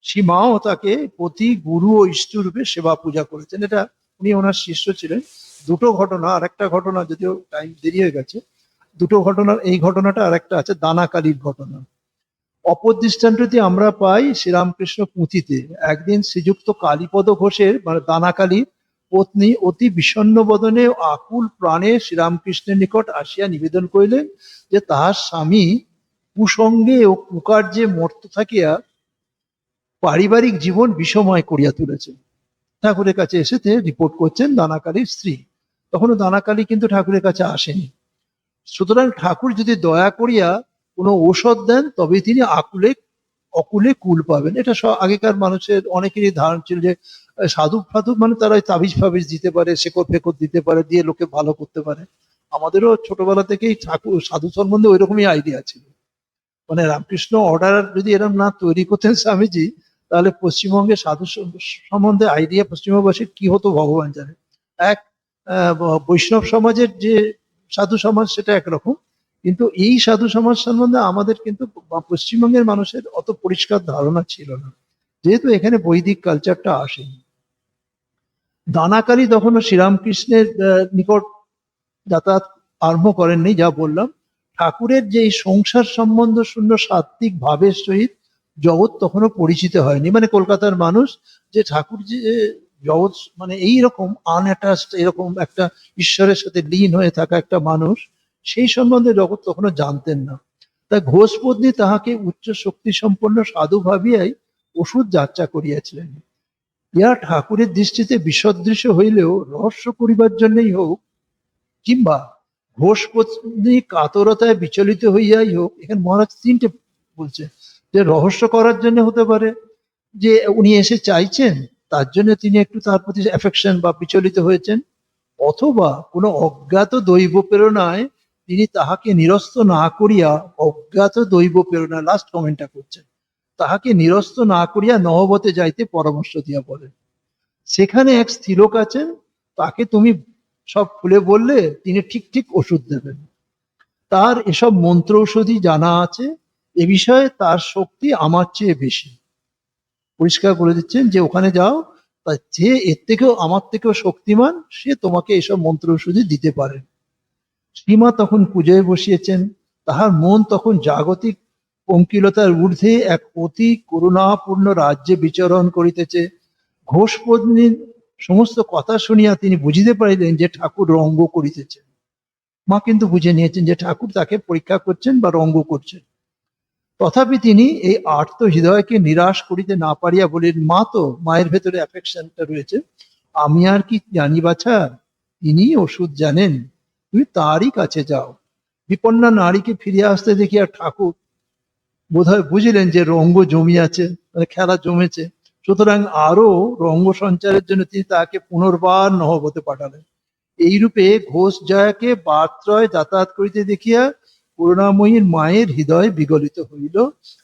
সীমাও তাকে পতি গুরু ও ইষ্ট রূপে সেবা পূজা করেছেন। এটা উনি ওনার শিষ্য ছিলেন। দুটো ঘটনা, আর একটা ঘটনা যদিও টাইম দেরি হয়ে গেছে, দুটো ঘটনার এই ঘটনাটা আর একটা আছে দানাকালীর ঘটনা। অপর দৃষ্টান্তটি আমরা পাই শ্রীরামকৃষ্ণ পুঁথিতে। একদিন শ্রীযুক্ত কালীপদ ঘোষের মানে দানাকালীর পত্নী অতি বিষণ্ণ বদনে ও আকুল প্রাণে শ্রীরামকৃষ্ণের নিকট আসিয়া নিবেদন করিলেন যে তাহার স্বামী কুসঙ্গে ও কুকার্যে মর্ত থাকিয়া পারিবারিক জীবন বিষময় করিয়া তুলেছেন। ঠাকুরের কাছে এসেতে রিপোর্ট করছেন দানাকালীর স্ত্রী। তখনও দানাকালী কিন্তু ঠাকুরের কাছে আসেনি। সুতরাং ঠাকুর যদি দয়া করিয়া কোনো ঔষধ দেন তবে তিনি অকুলে কুল পাবেন। এটা আগেকার মানুষের অনেকেরই ধারণা ছিল যে সাধু ফাধু মানে তারা তাবিজ ফাবিজ দিতে পারে, শেকড় ফেকর দিতে পারে, দিয়ে লোকে ভালো করতে পারে। আমাদেরও ছোটবেলা থেকেই ঠাকুর সাধু সম্বন্ধে ওই রকমই আইডিয়া ছিল। মানে রামকৃষ্ণ অর্ডার যদি এরকম না তৈরি করতেন স্বামীজি, তাহলে পশ্চিমবঙ্গে সাধু সম্বন্ধে আইডিয়া পশ্চিমবঙ্গবাসীর কি হতো ভগবান জানে। এক বৈষ্ণব সমাজের যে সাধু সমাজ সেটা একরকম, কিন্তু এই সাধু সমাজ সম্বন্ধে আমাদের কিন্তু পশ্চিমবঙ্গের মানুষের অত পরিষ্কার ধারণা ছিল না, যেহেতু এখানে বৈদিক কালচারটা আসেনি। দানাকালী তখনও শ্রীরামকৃষ্ণের নিকট যাতায়াত আরম্ভ করেননি, যা বললাম। ঠাকুরের যে সংসার সম্বন্ধ শূন্য সাত্ত্বিক ভাবের সহিত জগৎ তখনও পরিচিত হয়নি। মানে কলকাতার মানুষ যে ঠাকুর যে জগৎ মানে এইরকম আনঅ্যাটাচড, এরকম একটা ঈশ্বরের সাথে লীন হয়ে থাকা একটা মানুষ, সেই সম্বন্ধে জগৎ তখনও জানতেন না। তাই ঘোষপত্নী তাহাকে উচ্চ শক্তি সম্পন্ন সাধু ভাবিয়াই ওষুধ যাত্রা করিয়াছিলেন। ইহা ঠাকুরের দৃষ্টিতে বিসদৃশ্য হইলেও রহস্য করিবার জন্যই হোক কিংবা ঘোষপত্নী কাতরতায় বিচলিত হইয়াই হোক, এখানে মহারাজ তিনটে বলছে যে রহস্য করার জন্য হতে পারে, যে উনি এসে চাইছেন তার জন্য তিনি একটু তার প্রতি অ্যাফেকশন বা বিচলিত হয়েছেন, অথবা কোনো অজ্ঞাত দৈব প্রেরণায় তিনি তাহাকে নিরস্ত না করিয়া, অজ্ঞাত দৈব প্রেরণা লাস্ট কমেন্টটা করছেন, তাহাকে নিরস্ত না করিয়া নহবতে যাইতে পরামর্শ দিয়া বলেন। সেখানে এক স্ত্রীলোক আছেন, তাকে তুমি সব খুলে বললে তিনি ঠিক ঠিক ওষুধ দেবেন। তার এসব মন্ত্র ঔষধি জানা আছে, এ বিষয়ে তার শক্তি আমার চেয়ে বেশি। পরিষ্কার বলে দিচ্ছেন যে ওখানে যাও, তা যে এর থেকেও আমার থেকেও শক্তিমান সে তোমাকে এসব মন্ত্র ঔষধি দিতে পারে। শ্রীমা তখন পূজায় বসিয়েছেন, তাহার মন তখন জাগতিক পঙ্কিলতার ঊর্ধ্বে এক অতি করুণাপূর্ণ রাজ্যে বিচরণ করিতেছে। ঘোষপত্নীর সমস্ত কথা শুনিয়া তিনি বুঝিতে পারিলেন যে ঠাকুর রঙ্গ করিতেছেন। মা কিন্তু বুঝে নিয়েছেন যে ঠাকুর তাকে পরীক্ষা করছেন বা রঙ্গ করছেন। তথাপি তিনি এই আর্ত হৃদয়কে নিরাশ করিতে না পারিয়া বলিলেন, মা তো, মায়ের ভেতরে অ্যাফেকশনটা রয়েছে, আমি আর কি জানি বাছা, তিনি ওষুধ জানেন, তুমি তারই কাছে যাও। বিপন্না নারীকে ফিরে আসতে দেখিয়া ঠাকুর বোধহয় বুঝিলেন যে রঙ্গ জমিয়াছে, মানে খেলা জমেছে, সুতরাং আরো রঙ্গ সঞ্চারের জন্য তিনি তাকে পুনর্বার নহবতে পাঠালেন। এইরূপে ঘোষ জয়াকে বাত্রয় যাতায়াত করিতে দেখিয়া করুণাময়ীর মায়ের হৃদয় বিগলিত হইল।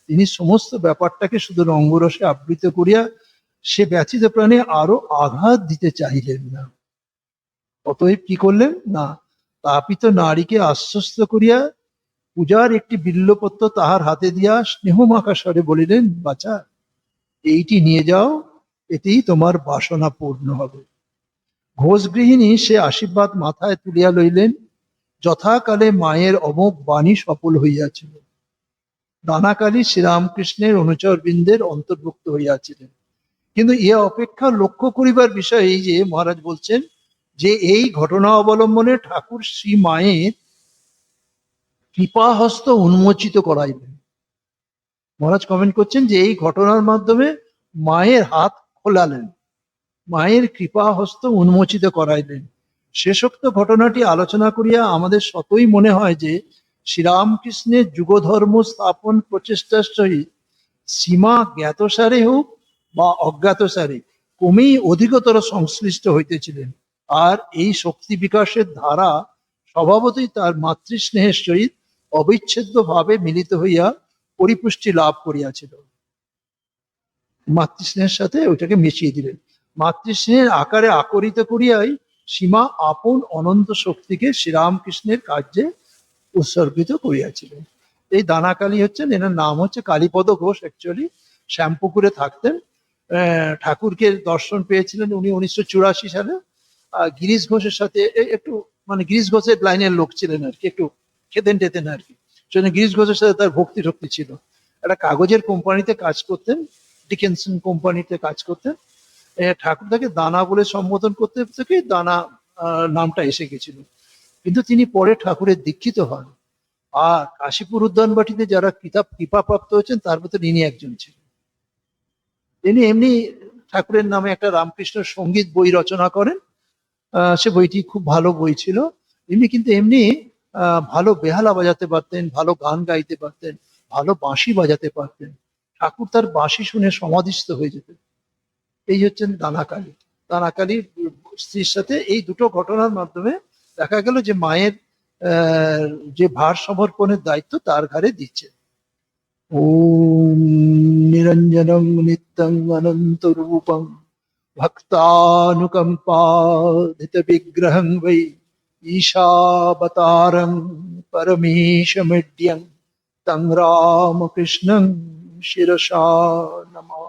তিনি সমস্ত ব্যাপারটাকে শুধু রঙ্গরসে আবৃত করিয়া সে ব্যথিত প্রাণে আরো আঘাত দিতে চাইলেন না। অতএব কি করলেন না, তাপিত নারীকে আশ্বস্ত করিয়া পূজার একটি বিল্লপত্র তাহার হাতে দিয়া স্নেহমাখা স্বরে বলিলেন, বাছা, এইটি নিয়ে যাও, এতেই তোমার বাসনা পূর্ণ হবে। ঘোষগৃহিণী সে আশীর্বাদ মাথায় তুলিয়া লইলেন। যথাকালে মায়ের অমোঘ বাণী সফল হইয়াছিল। দানাকালী শ্রীরামকৃষ্ণের অনুচরবৃন্দের অন্তর্ভুক্ত হইয়াছিলেন। কিন্তু ইহা অপেক্ষা লক্ষ্য করিবার বিষয় এই যে মহারাজ বলছেন যে এই ঘটনা অবলম্বনে ঠাকুর শ্রী মায়ের কৃপাহস্ত উন্মোচিত করাইলেন। মহারাজ কমেন্ট করছেন যে এই ঘটনার মাধ্যমে মায়ের হাত খোলালেন, মায়ের কৃপাহস্ত উন্মোচিত করাইলেন। শেষোক্ত ঘটনাটি আলোচনা করিয়া আমাদের শতই মনে হয় যে শ্রীরামকৃষ্ণের যুগধর্ম স্থাপন প্রচেষ্টার সহিত সীমা জ্ঞাতসারে হোক বা অজ্ঞাতসারে ক্রমেই অধিকতর সংশ্লিষ্ট হইতেছিলেন। আর এই শক্তি বিকাশের ধারা স্বভাবতই তার মাতৃস্নেহের সহিত অবিচ্ছেদ্য ভাবে মিলিত হইয়া পরিপুষ্টি লাভ করিয়াছিল। মাতৃস্নেহের সাথে ওইটাকে মিশিয়ে দিলেন। মাতৃস্নেহের আকারে আকরিত করিয়াই সীমা আপন অনন্ত শক্তিকে শ্রীরামকৃষ্ণের কার্যে উৎসর্গিত করিয়াছিলেন। এই দানাকালী হচ্ছেন, এনার নাম হচ্ছে কালীপদ ঘোষ। অ্যাকচুয়ালি শ্যামপুকুরে থাকতেন। ঠাকুরকে দর্শন পেয়েছিলেন উনি 1984 সালে। গিরিশ ঘোষের সাথে একটু মানে গিরিশ ঘোষের লাইনের লোক ছিলেন আর কি, একটু খেতেন টেতেন আর কি। সেজন্য গিরিশ ঘোষের সাথে তার ভক্তি টক্তি ছিল। একটা কাগজের কোম্পানিতে কাজ করতেন, ডিকেনসন কোম্পানিতে কাজ করতেন। ঠাকুর তাকে দানা বলে সম্বোধন করতে থেকে দানা নামটা এসে গেছিল। কিন্তু তিনি পরে ঠাকুরের দীক্ষিত হন। আর কাশীপুর উদ্যানবাটিতে যারা কৃপাপ্রাপ্ত হয়েছেন তার মধ্যে ইনি একজন ছিলেন। তিনি এমনি ঠাকুরের নামে একটা রামকৃষ্ণ সঙ্গীত বই রচনা করেন। সে বইটি খুব ভালো বই ছিল। এমনি কিন্তু এমনি ভালো বেহালা বাজাতে পারতেন, ভালো গান গাইতে পারতেন, ভালো বাঁশি বাজাতে পারতেন। ঠাকুর তার বাঁশি শুনে সমাধিস্থ হয়ে যেতেন। এই হচ্ছেন দানাকালী। দানাকালী স্ত্রীর সাথে এই দুটো ঘটনার মাধ্যমে দেখা গেল যে মায়ের যে ভার সমর্পণের দায়িত্ব তার ঘাড়ে দিচ্ছে। ওম নিরঞ্জনং নিত্যং অনন্ত রূপং ভক্তানুকম্পাধিত বিগ্রহং বৈ ঈশাবতারং পরমেশমিড্যং তং রামকৃষ্ণং শিরসা নমঃ।